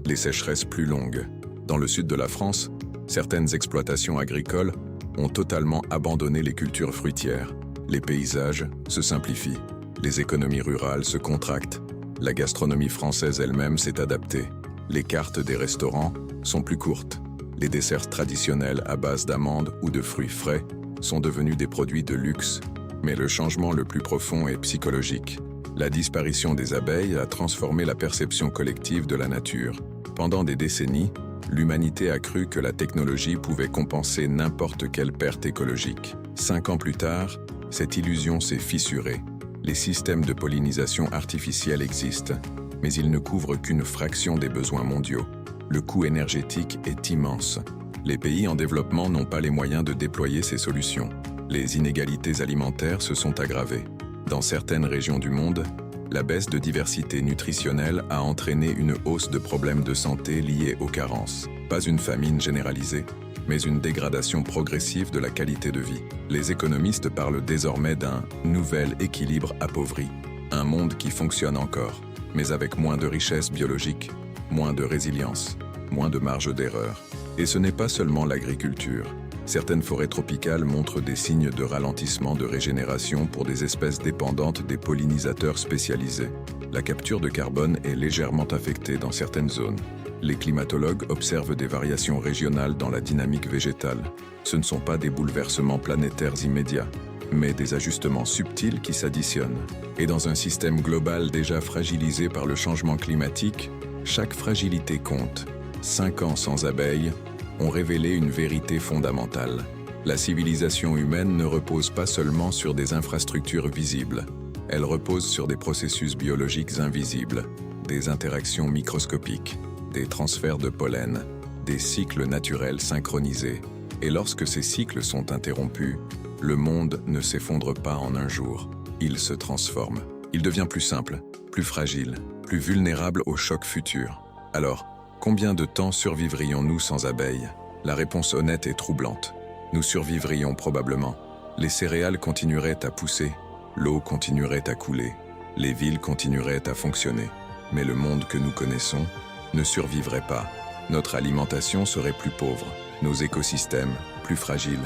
les sécheresses plus longues. Dans le sud de la France, certaines exploitations agricoles ont totalement abandonné les cultures fruitières. Les paysages se simplifient, les économies rurales se contractent, la gastronomie française elle-même s'est adaptée. Les cartes des restaurants sont plus courtes. Les desserts traditionnels à base d'amandes ou de fruits frais sont devenus des produits de luxe, mais le changement le plus profond est psychologique. La disparition des abeilles a transformé la perception collective de la nature. Pendant des décennies, l'humanité a cru que la technologie pouvait compenser n'importe quelle perte écologique. 5 ans plus tard, cette illusion s'est fissurée. Les systèmes de pollinisation artificielle existent, mais ils ne couvrent qu'une fraction des besoins mondiaux. Le coût énergétique est immense. Les pays en développement n'ont pas les moyens de déployer ces solutions. Les inégalités alimentaires se sont aggravées. Dans certaines régions du monde, la baisse de diversité nutritionnelle a entraîné une hausse de problèmes de santé liés aux carences. Pas une famine généralisée, mais une dégradation progressive de la qualité de vie. Les économistes parlent désormais d'un nouvel équilibre appauvri. Un monde qui fonctionne encore, mais avec moins de richesse biologique, moins de résilience, moins de marge d'erreur. Et ce n'est pas seulement l'agriculture. Certaines forêts tropicales montrent des signes de ralentissement de régénération pour des espèces dépendantes des pollinisateurs spécialisés. La capture de carbone est légèrement affectée dans certaines zones. Les climatologues observent des variations régionales dans la dynamique végétale. Ce ne sont pas des bouleversements planétaires immédiats, mais des ajustements subtils qui s'additionnent. Et dans un système global déjà fragilisé par le changement climatique, chaque fragilité compte. 5 ans sans abeilles ont révélé une vérité fondamentale. La civilisation humaine ne repose pas seulement sur des infrastructures visibles. Elle repose sur des processus biologiques invisibles, des interactions microscopiques, des transferts de pollen, des cycles naturels synchronisés. Et lorsque ces cycles sont interrompus, le monde ne s'effondre pas en un jour. Il se transforme. Il devient plus simple, plus fragile, plus vulnérable aux chocs futurs. Alors, combien de temps survivrions-nous sans abeilles? La réponse honnête est troublante. Nous survivrions probablement. Les céréales continueraient à pousser, l'eau continuerait à couler, les villes continueraient à fonctionner. Mais le monde que nous connaissons ne survivrait pas. Notre alimentation serait plus pauvre, nos écosystèmes plus fragiles,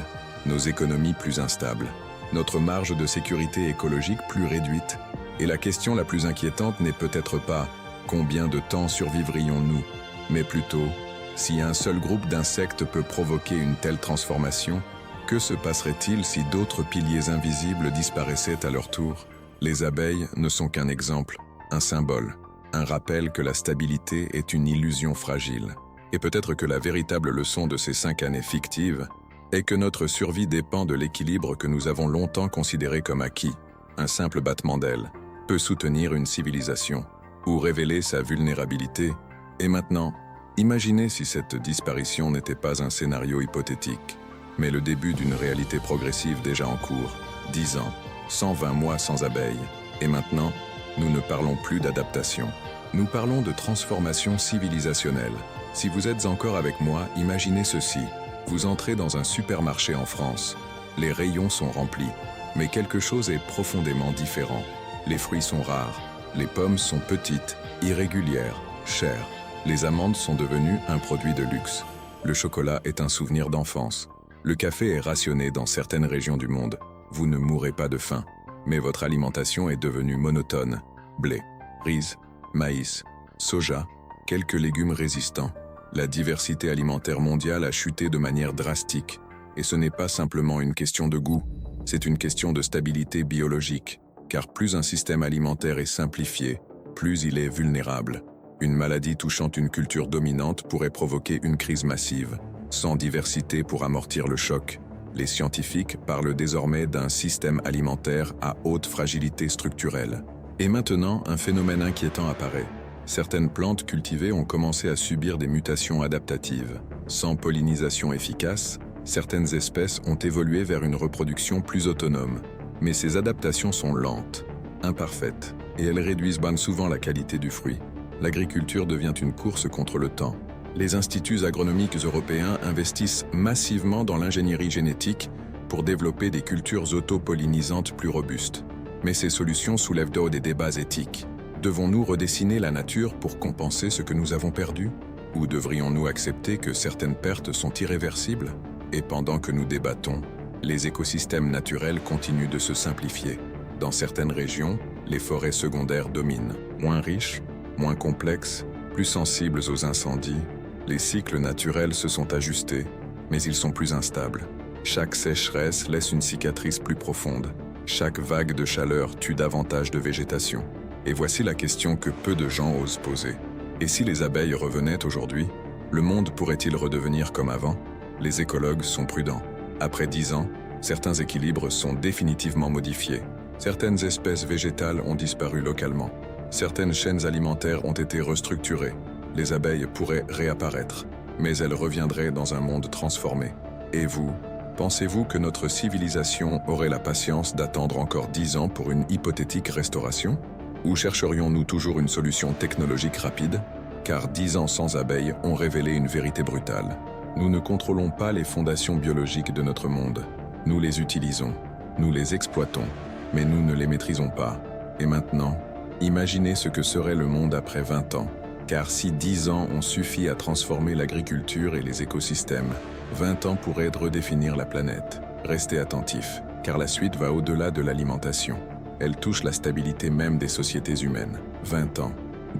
nos économies plus instables, notre marge de sécurité écologique plus réduite. Et la question la plus inquiétante n'est peut-être pas « combien de temps survivrions-nous ?» mais plutôt « si un seul groupe d'insectes peut provoquer une telle transformation, que se passerait-il si d'autres piliers invisibles disparaissaient à leur tour ?» Les abeilles ne sont qu'un exemple, un symbole, un rappel que la stabilité est une illusion fragile. Et peut-être que la véritable leçon de ces 5 années fictives est que notre survie dépend de l'équilibre que nous avons longtemps considéré comme acquis. Un simple battement d'ailes peut soutenir une civilisation ou révéler sa vulnérabilité. Et maintenant, imaginez si cette disparition n'était pas un scénario hypothétique, mais le début d'une réalité progressive déjà en cours. 10 ans, 120 mois sans abeilles. Et maintenant, nous ne parlons plus d'adaptation. Nous parlons de transformation civilisationnelle. Si vous êtes encore avec moi, imaginez ceci. Vous entrez dans un supermarché en France. Les rayons sont remplis, mais quelque chose est profondément différent. Les fruits sont rares, les pommes sont petites, irrégulières, chères. Les amandes sont devenues un produit de luxe. Le chocolat est un souvenir d'enfance. Le café est rationné dans certaines régions du monde. Vous ne mourrez pas de faim, mais votre alimentation est devenue monotone. Blé, riz, maïs, soja, quelques légumes résistants. La diversité alimentaire mondiale a chuté de manière drastique. Et ce n'est pas simplement une question de goût, c'est une question de stabilité biologique. Car plus un système alimentaire est simplifié, plus il est vulnérable. Une maladie touchant une culture dominante pourrait provoquer une crise massive. Sans diversité pour amortir le choc, les scientifiques parlent désormais d'un système alimentaire à haute fragilité structurelle. Et maintenant, un phénomène inquiétant apparaît. Certaines plantes cultivées ont commencé à subir des mutations adaptatives. Sans pollinisation efficace, certaines espèces ont évolué vers une reproduction plus autonome. Mais ces adaptations sont lentes, imparfaites, et elles réduisent bien souvent la qualité du fruit. L'agriculture devient une course contre le temps. Les instituts agronomiques européens investissent massivement dans l'ingénierie génétique pour développer des cultures autopollinisantes plus robustes. Mais ces solutions soulèvent des débats éthiques. Devons-nous redessiner la nature pour compenser ce que nous avons perdu? Ou devrions-nous accepter que certaines pertes sont irréversibles? Et pendant que nous débattons, les écosystèmes naturels continuent de se simplifier. Dans certaines régions, les forêts secondaires dominent. Moins riches, moins complexes, plus sensibles aux incendies, les cycles naturels se sont ajustés, mais ils sont plus instables. Chaque sécheresse laisse une cicatrice plus profonde. Chaque vague de chaleur tue davantage de végétation. Et voici la question que peu de gens osent poser. Et si les abeilles revenaient aujourd'hui, le monde pourrait-il redevenir comme avant? Les écologues sont prudents. Après 10 ans, certains équilibres sont définitivement modifiés. Certaines espèces végétales ont disparu localement. Certaines chaînes alimentaires ont été restructurées. Les abeilles pourraient réapparaître, mais elles reviendraient dans un monde transformé. Et vous, pensez-vous que notre civilisation aurait la patience d'attendre encore 10 ans pour une hypothétique restauration? Ou chercherions-nous toujours une solution technologique rapide? Car 10 ans sans abeilles ont révélé une vérité brutale. Nous ne contrôlons pas les fondations biologiques de notre monde. Nous les utilisons, nous les exploitons, mais nous ne les maîtrisons pas. Et maintenant, imaginez ce que serait le monde après 20 ans. Car si 10 ans ont suffi à transformer l'agriculture et les écosystèmes, 20 ans pourraient redéfinir la planète. Restez attentifs, car la suite va au-delà de l'alimentation. Elle touche la stabilité même des sociétés humaines. 20 ans,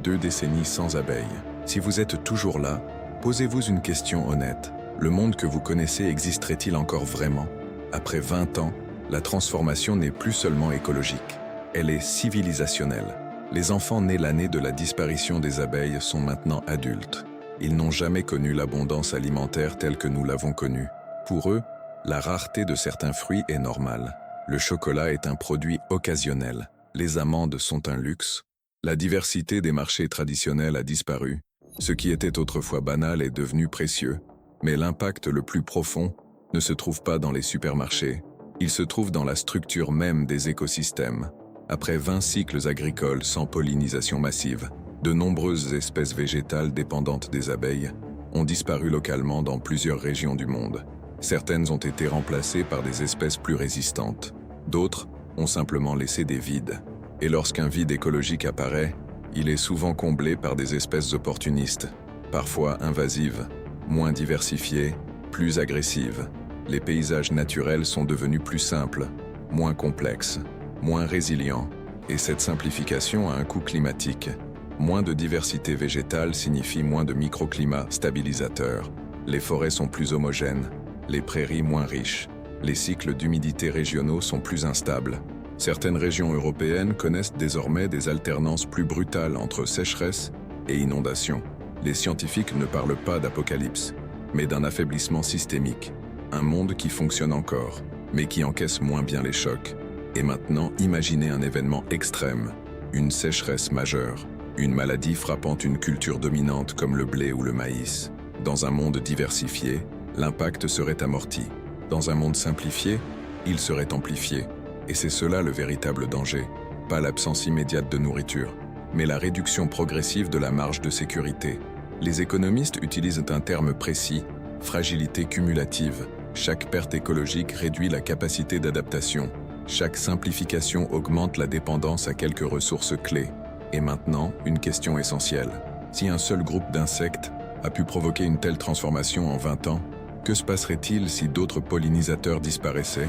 2 décennies sans abeilles. Si vous êtes toujours là, posez-vous une question honnête. Le monde que vous connaissez existerait-il encore vraiment? Après 20 ans, la transformation n'est plus seulement écologique, elle est civilisationnelle. Les enfants nés l'année de la disparition des abeilles sont maintenant adultes. Ils n'ont jamais connu l'abondance alimentaire telle que nous l'avons connue. Pour eux, la rareté de certains fruits est normale. Le chocolat est un produit occasionnel. Les amandes sont un luxe. La diversité des marchés traditionnels a disparu. Ce qui était autrefois banal est devenu précieux. Mais l'impact le plus profond ne se trouve pas dans les supermarchés. Il se trouve dans la structure même des écosystèmes. Après 20 cycles agricoles sans pollinisation massive, de nombreuses espèces végétales dépendantes des abeilles ont disparu localement dans plusieurs régions du monde. Certaines ont été remplacées par des espèces plus résistantes. D'autres ont simplement laissé des vides. Et lorsqu'un vide écologique apparaît, il est souvent comblé par des espèces opportunistes, parfois invasives, moins diversifiées, plus agressives. Les paysages naturels sont devenus plus simples, moins complexes, moins résilients, et cette simplification a un coût climatique. Moins de diversité végétale signifie moins de microclimats stabilisateurs. Les forêts sont plus homogènes, les prairies moins riches. Les cycles d'humidité régionaux sont plus instables. Certaines régions européennes connaissent désormais des alternances plus brutales entre sécheresse et inondations. Les scientifiques ne parlent pas d'apocalypse, mais d'un affaiblissement systémique. Un monde qui fonctionne encore, mais qui encaisse moins bien les chocs. Et maintenant, imaginez un événement extrême, une sécheresse majeure, une maladie frappant une culture dominante comme le blé ou le maïs. Dans un monde diversifié, l'impact serait amorti. Dans un monde simplifié, il serait amplifié. Et c'est cela le véritable danger. Pas l'absence immédiate de nourriture, mais la réduction progressive de la marge de sécurité. Les économistes utilisent un terme précis, fragilité cumulative. Chaque perte écologique réduit la capacité d'adaptation. Chaque simplification augmente la dépendance à quelques ressources clés. Et maintenant, une question essentielle. Si un seul groupe d'insectes a pu provoquer une telle transformation en 20 ans, que se passerait-il si d'autres pollinisateurs disparaissaient,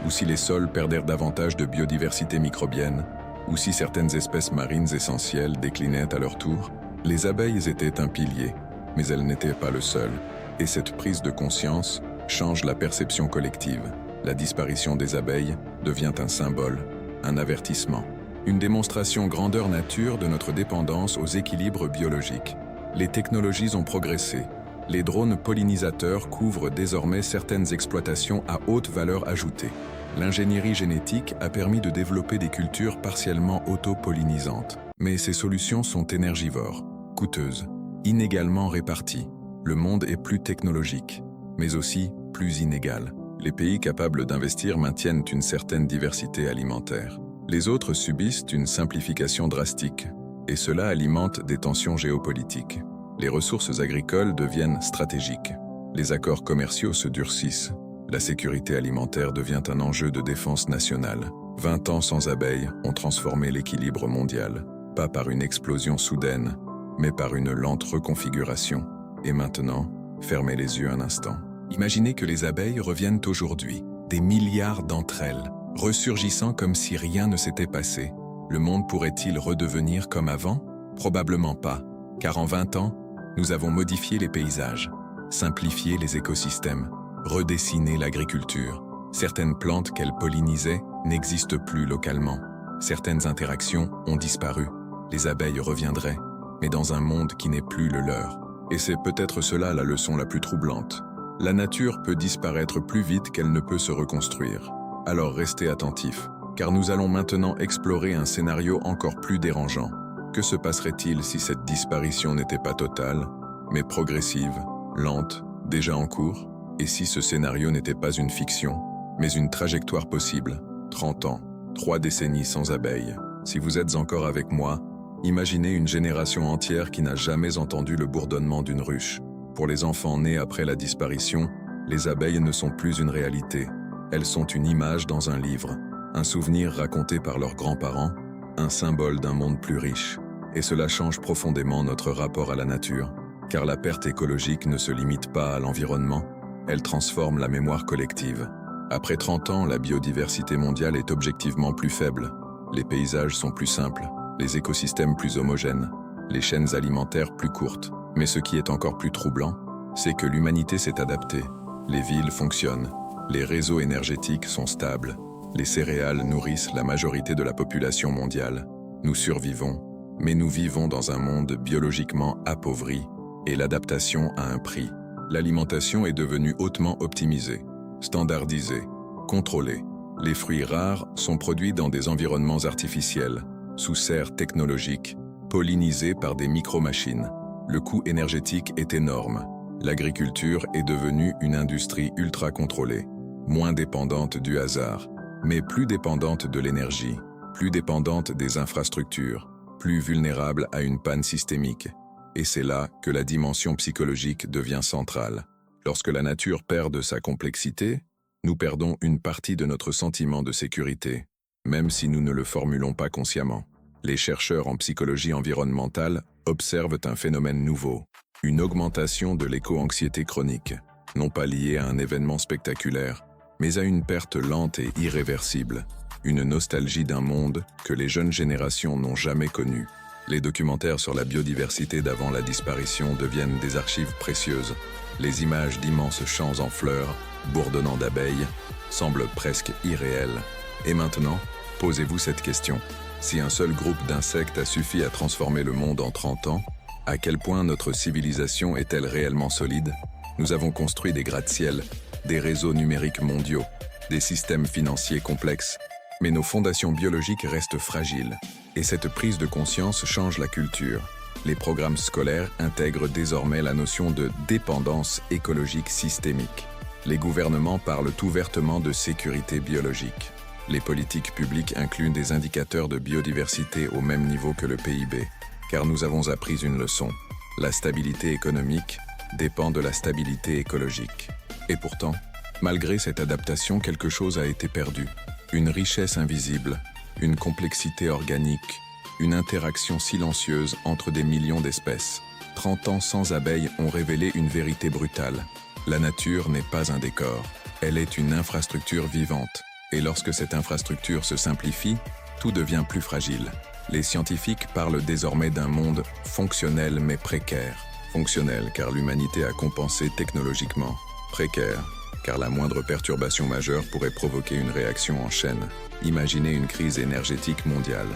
ou si les sols perdèrent davantage de biodiversité microbienne, ou si certaines espèces marines essentielles déclinaient à leur tour? Les abeilles étaient un pilier, mais elles n'étaient pas le seul. Et cette prise de conscience change la perception collective. La disparition des abeilles devient un symbole, un avertissement, une démonstration grandeur nature de notre dépendance aux équilibres biologiques. Les technologies ont progressé. Les drones pollinisateurs couvrent désormais certaines exploitations à haute valeur ajoutée. L'ingénierie génétique a permis de développer des cultures partiellement auto-pollinisantes. Mais ces solutions sont énergivores, coûteuses, inégalement réparties. Le monde est plus technologique, mais aussi plus inégal. Les pays capables d'investir maintiennent une certaine diversité alimentaire. Les autres subissent une simplification drastique, et cela alimente des tensions géopolitiques. Les ressources agricoles deviennent stratégiques. Les accords commerciaux se durcissent. La sécurité alimentaire devient un enjeu de défense nationale. 20 ans sans abeilles ont transformé l'équilibre mondial, pas par une explosion soudaine, mais par une lente reconfiguration. Et maintenant, fermez les yeux un instant. Imaginez que les abeilles reviennent aujourd'hui, des milliards d'entre elles, ressurgissant comme si rien ne s'était passé. Le monde pourrait-il redevenir comme avant? Probablement pas, car en 20 ans, nous avons modifié les paysages, simplifié les écosystèmes, redessiné l'agriculture. Certaines plantes qu'elles pollinisaient n'existent plus localement. Certaines interactions ont disparu. Les abeilles reviendraient, mais dans un monde qui n'est plus le leur. Et c'est peut-être cela la leçon la plus troublante. La nature peut disparaître plus vite qu'elle ne peut se reconstruire. Alors restez attentifs, car nous allons maintenant explorer un scénario encore plus dérangeant. Que se passerait-il si cette disparition n'était pas totale, mais progressive, lente, déjà en cours? Et si ce scénario n'était pas une fiction, mais une trajectoire possible? 30 ans, 3 décennies sans abeilles. Si vous êtes encore avec moi, imaginez une génération entière qui n'a jamais entendu le bourdonnement d'une ruche. Pour les enfants nés après la disparition, les abeilles ne sont plus une réalité. Elles sont une image dans un livre, un souvenir raconté par leurs grands-parents, un symbole d'un monde plus riche. Et cela change profondément notre rapport à la nature, car la perte écologique ne se limite pas à l'environnement, elle transforme la mémoire collective. Après 30 ans, la biodiversité mondiale est objectivement plus faible. Les paysages sont plus simples, les écosystèmes plus homogènes, les chaînes alimentaires plus courtes. Mais ce qui est encore plus troublant, c'est que l'humanité s'est adaptée. Les villes fonctionnent, les réseaux énergétiques sont stables, les céréales nourrissent la majorité de la population mondiale. Nous survivons, mais nous vivons dans un monde biologiquement appauvri et l'adaptation a un prix. L'alimentation est devenue hautement optimisée, standardisée, contrôlée. Les fruits rares sont produits dans des environnements artificiels, sous serre technologique, pollinisés par des micro-machines. Le coût énergétique est énorme. L'agriculture est devenue une industrie ultra contrôlée, moins dépendante du hasard, mais plus dépendante de l'énergie, plus dépendante des infrastructures, plus vulnérable à une panne systémique. Et c'est là que la dimension psychologique devient centrale. Lorsque la nature perd de sa complexité, nous perdons une partie de notre sentiment de sécurité, même si nous ne le formulons pas consciemment. Les chercheurs en psychologie environnementale observent un phénomène nouveau, une augmentation de l'éco-anxiété chronique, non pas liée à un événement spectaculaire, mais à une perte lente et irréversible, une nostalgie d'un monde que les jeunes générations n'ont jamais connu. Les documentaires sur la biodiversité d'avant la disparition deviennent des archives précieuses. Les images d'immenses champs en fleurs, bourdonnant d'abeilles, semblent presque irréelles. Et maintenant, posez-vous cette question. Si un seul groupe d'insectes a suffi à transformer le monde en 30 ans, à quel point notre civilisation est-elle réellement solide? Nous avons construit des gratte-ciels, des réseaux numériques mondiaux, des systèmes financiers complexes, mais nos fondations biologiques restent fragiles. Et cette prise de conscience change la culture. Les programmes scolaires intègrent désormais la notion de dépendance écologique systémique. Les gouvernements parlent ouvertement de sécurité biologique. Les politiques publiques incluent des indicateurs de biodiversité au même niveau que le PIB, car nous avons appris une leçon. La stabilité économique dépend de la stabilité écologique. Et pourtant, malgré cette adaptation, quelque chose a été perdu. Une richesse invisible, une complexité organique, une interaction silencieuse entre des millions d'espèces. 30 ans sans abeilles ont révélé une vérité brutale. La nature n'est pas un décor, elle est une infrastructure vivante. Et lorsque cette infrastructure se simplifie, tout devient plus fragile. Les scientifiques parlent désormais d'un monde fonctionnel mais précaire. Fonctionnel car l'humanité a compensé technologiquement. Précaire car la moindre perturbation majeure pourrait provoquer une réaction en chaîne. Imaginez une crise énergétique mondiale.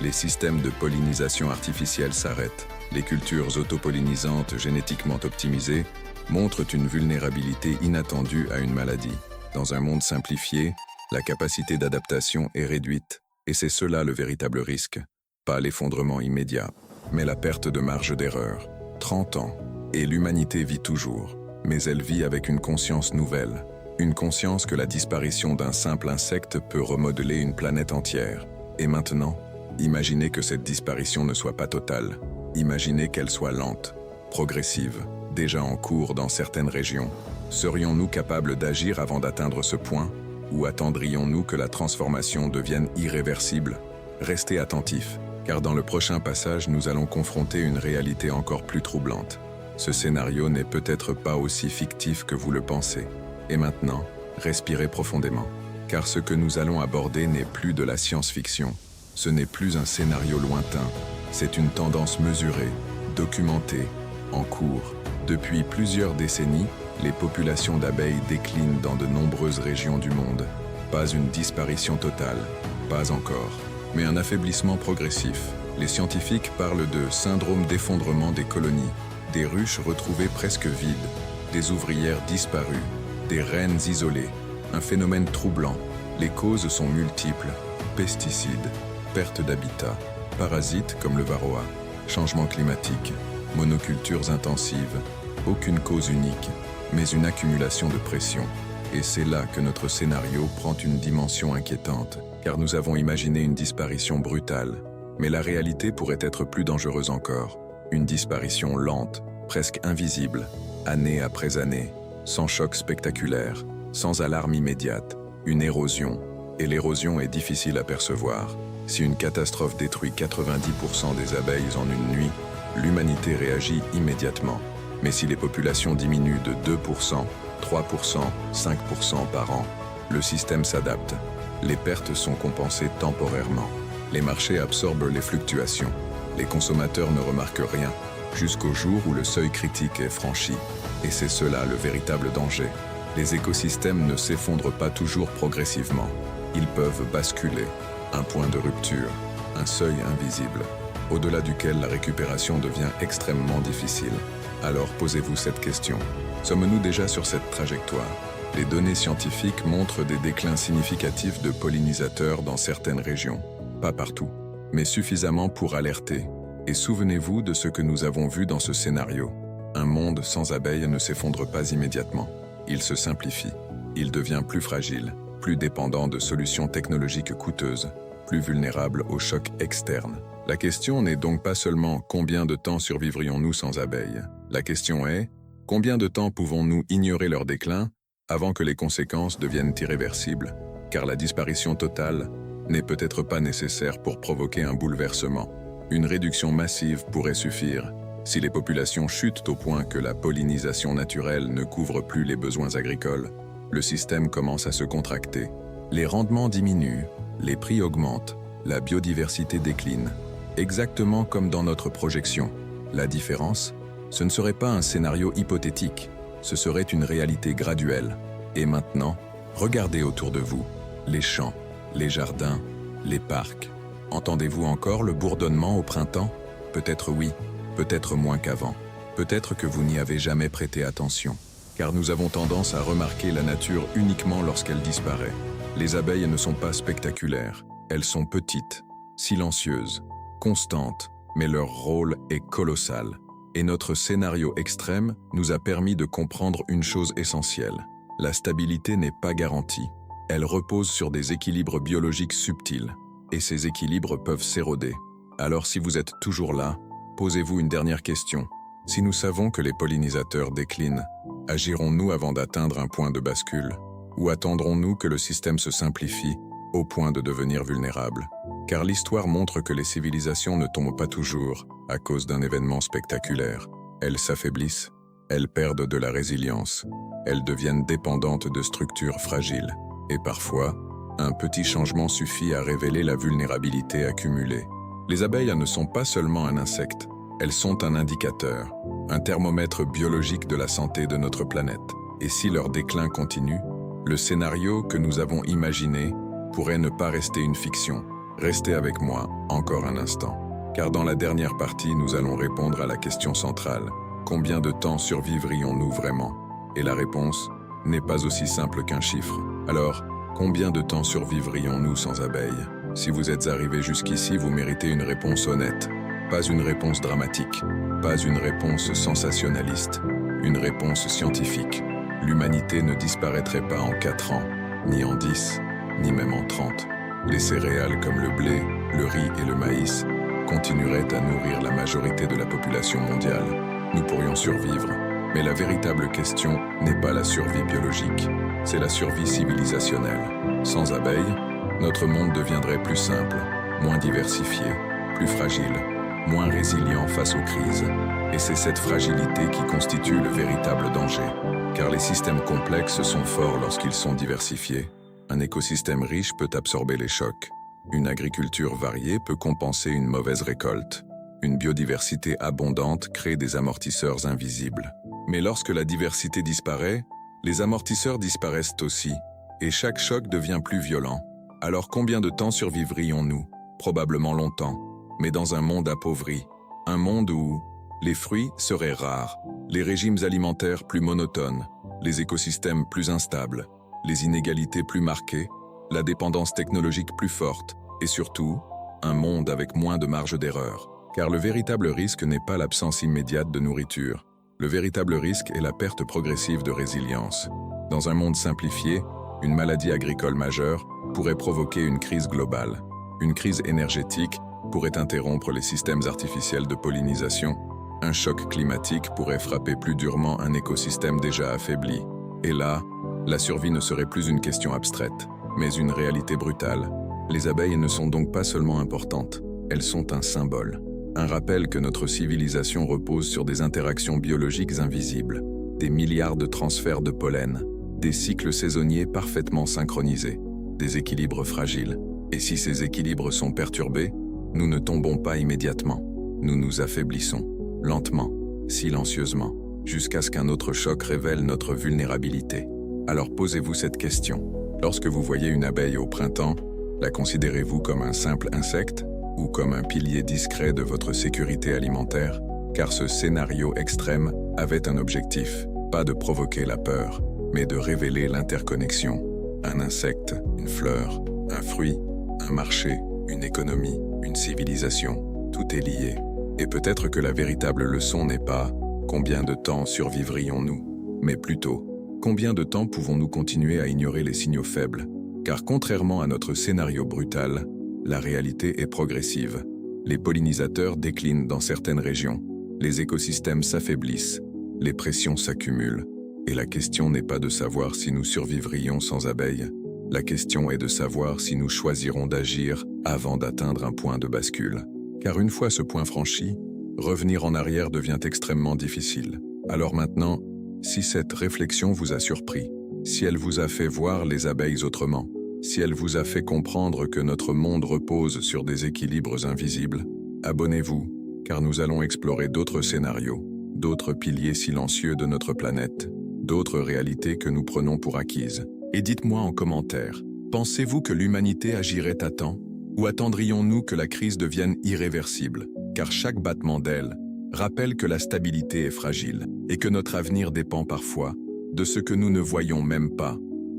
Les systèmes de pollinisation artificielle s'arrêtent. Les cultures autopollinisantes génétiquement optimisées montrent une vulnérabilité inattendue à une maladie. Dans un monde simplifié, la capacité d'adaptation est réduite, et c'est cela le véritable risque. Pas l'effondrement immédiat, mais la perte de marge d'erreur. 30 ans, et l'humanité vit toujours, mais elle vit avec une conscience nouvelle. Une conscience que la disparition d'un simple insecte peut remodeler une planète entière. Et maintenant, imaginez que cette disparition ne soit pas totale. Imaginez qu'elle soit lente, progressive, déjà en cours dans certaines régions. Serions-nous capables d'agir avant d'atteindre ce point? Ou attendrions-nous que la transformation devienne irréversible? Restez attentifs, car dans le prochain passage, nous allons confronter une réalité encore plus troublante. Ce scénario n'est peut-être pas aussi fictif que vous le pensez. Et maintenant, respirez profondément, car ce que nous allons aborder n'est plus de la science-fiction. Ce n'est plus un scénario lointain, c'est une tendance mesurée, documentée, en cours. Depuis plusieurs décennies, les populations d'abeilles déclinent dans de nombreuses régions du monde. Pas une disparition totale, pas encore, mais un affaiblissement progressif. Les scientifiques parlent de syndrome d'effondrement des colonies, des ruches retrouvées presque vides, des ouvrières disparues, des reines isolées, un phénomène troublant. Les causes sont multiples, pesticides, perte d'habitat, parasites comme le varroa, changement climatique, monocultures intensives, aucune cause unique, mais une accumulation de pression. Et c'est là que notre scénario prend une dimension inquiétante, car nous avons imaginé une disparition brutale. Mais la réalité pourrait être plus dangereuse encore. Une disparition lente, presque invisible, année après année, sans choc spectaculaire, sans alarme immédiate, une érosion. Et l'érosion est difficile à percevoir. Si une catastrophe détruit 90% des abeilles en une nuit, l'humanité réagit immédiatement. Mais si les populations diminuent de 2%, 3%, 5% par an, le système s'adapte. Les pertes sont compensées temporairement. Les marchés absorbent les fluctuations. Les consommateurs ne remarquent rien, jusqu'au jour où le seuil critique est franchi. Et c'est cela le véritable danger. Les écosystèmes ne s'effondrent pas toujours progressivement. Ils peuvent basculer. Un point de rupture, un seuil invisible, au-delà duquel la récupération devient extrêmement difficile. Alors posez-vous cette question. Sommes-nous déjà sur cette trajectoire? Les données scientifiques montrent des déclins significatifs de pollinisateurs dans certaines régions. Pas partout, mais suffisamment pour alerter. Et souvenez-vous de ce que nous avons vu dans ce scénario. Un monde sans abeilles ne s'effondre pas immédiatement. Il se simplifie. Il devient plus fragile, plus dépendant de solutions technologiques coûteuses, plus vulnérable aux chocs externes. La question n'est donc pas seulement combien de temps survivrions-nous sans abeilles. La question est combien de temps pouvons-nous ignorer leur déclin avant que les conséquences deviennent irréversibles, car la disparition totale n'est peut-être pas nécessaire pour provoquer un bouleversement. Une réduction massive pourrait suffire. Si les populations chutent au point que la pollinisation naturelle ne couvre plus les besoins agricoles, le système commence à se contracter. Les rendements diminuent, les prix augmentent, la biodiversité décline. Exactement comme dans notre projection. La différence, ce ne serait pas un scénario hypothétique, ce serait une réalité graduelle. Et maintenant, regardez autour de vous, les champs, les jardins, les parcs. Entendez-vous encore le bourdonnement au printemps? Peut-être oui, peut-être moins qu'avant. Peut-être que vous n'y avez jamais prêté attention. Car nous avons tendance à remarquer la nature uniquement lorsqu'elle disparaît. Les abeilles ne sont pas spectaculaires. Elles sont petites, silencieuses, constantes, mais leur rôle est colossal. Et notre scénario extrême nous a permis de comprendre une chose essentielle. La stabilité n'est pas garantie. Elle repose sur des équilibres biologiques subtils. Et ces équilibres peuvent s'éroder. Alors si vous êtes toujours là, posez-vous une dernière question. Si nous savons que les pollinisateurs déclinent, agirons-nous avant d'atteindre un point de bascule? Ou attendrons-nous que le système se simplifie au point de devenir vulnérable? Car l'histoire montre que les civilisations ne tombent pas toujours à cause d'un événement spectaculaire. Elles s'affaiblissent, elles perdent de la résilience, elles deviennent dépendantes de structures fragiles. Et parfois, un petit changement suffit à révéler la vulnérabilité accumulée. Les abeilles ne sont pas seulement un insecte, elles sont un indicateur, un thermomètre biologique de la santé de notre planète. Et si leur déclin continue, le scénario que nous avons imaginé pourrait ne pas rester une fiction. Restez avec moi encore un instant, car dans la dernière partie, nous allons répondre à la question centrale. Combien de temps survivrions-nous vraiment? Et la réponse n'est pas aussi simple qu'un chiffre. Alors, combien de temps survivrions-nous sans abeilles? Si vous êtes arrivé jusqu'ici, vous méritez une réponse honnête. Pas une réponse dramatique, pas une réponse sensationnaliste, une réponse scientifique. L'humanité ne disparaîtrait pas en 4 ans, ni en 10, ni même en 30. Les céréales comme le blé, le riz et le maïs continueraient à nourrir la majorité de la population mondiale. Nous pourrions survivre, mais la véritable question n'est pas la survie biologique, c'est la survie civilisationnelle. Sans abeilles, notre monde deviendrait plus simple, moins diversifié, plus fragile, moins résilient face aux crises. Et c'est cette fragilité qui constitue le véritable danger. Car les systèmes complexes sont forts lorsqu'ils sont diversifiés. Un écosystème riche peut absorber les chocs. Une agriculture variée peut compenser une mauvaise récolte. Une biodiversité abondante crée des amortisseurs invisibles. Mais lorsque la diversité disparaît, les amortisseurs disparaissent aussi. Et chaque choc devient plus violent. Alors combien de temps survivrions-nous? Probablement longtemps, mais dans un monde appauvri. Un monde où les fruits seraient rares, les régimes alimentaires plus monotones, les écosystèmes plus instables, les inégalités plus marquées, la dépendance technologique plus forte, et surtout, un monde avec moins de marge d'erreur. Car le véritable risque n'est pas l'absence immédiate de nourriture. Le véritable risque est la perte progressive de résilience. Dans un monde simplifié, une maladie agricole majeure pourrait provoquer une crise globale. Une crise énergétique pourrait interrompre les systèmes artificiels de pollinisation. Un choc climatique pourrait frapper plus durement un écosystème déjà affaibli. Et là, la survie ne serait plus une question abstraite, mais une réalité brutale. Les abeilles ne sont donc pas seulement importantes, elles sont un symbole. Un rappel que notre civilisation repose sur des interactions biologiques invisibles, des milliards de transferts de pollen, des cycles saisonniers parfaitement synchronisés, des équilibres fragiles. Et si ces équilibres sont perturbés, nous ne tombons pas immédiatement. Nous nous affaiblissons, lentement, silencieusement, jusqu'à ce qu'un autre choc révèle notre vulnérabilité. Alors posez-vous cette question. Lorsque vous voyez une abeille au printemps, la considérez-vous comme un simple insecte ou comme un pilier discret de votre sécurité alimentaire? Car ce scénario extrême avait un objectif, pas de provoquer la peur, mais de révéler l'interconnexion. Un insecte, une fleur, un fruit, un marché, une économie, une civilisation, tout est lié. Et peut-être que la véritable leçon n'est pas « combien de temps survivrions-nous ?», mais plutôt « combien de temps pouvons-nous continuer à ignorer les signaux faibles ?» Car contrairement à notre scénario brutal, la réalité est progressive. Les pollinisateurs déclinent dans certaines régions, les écosystèmes s'affaiblissent, les pressions s'accumulent. Et la question n'est pas de savoir si nous survivrions sans abeilles. La question est de savoir si nous choisirons d'agir avant d'atteindre un point de bascule. Car une fois ce point franchi, revenir en arrière devient extrêmement difficile. Alors maintenant, si cette réflexion vous a surpris, si elle vous a fait voir les abeilles autrement, si elle vous a fait comprendre que notre monde repose sur des équilibres invisibles, abonnez-vous, car nous allons explorer d'autres scénarios, d'autres piliers silencieux de notre planète, d'autres réalités que nous prenons pour acquises. Et dites-moi en commentaire, pensez-vous que l'humanité agirait à temps? Ou attendrions-nous que la crise devienne irréversible? Car chaque battement d'aile rappelle que la stabilité est fragile et que notre avenir dépend parfois de ce que nous ne voyons même pas.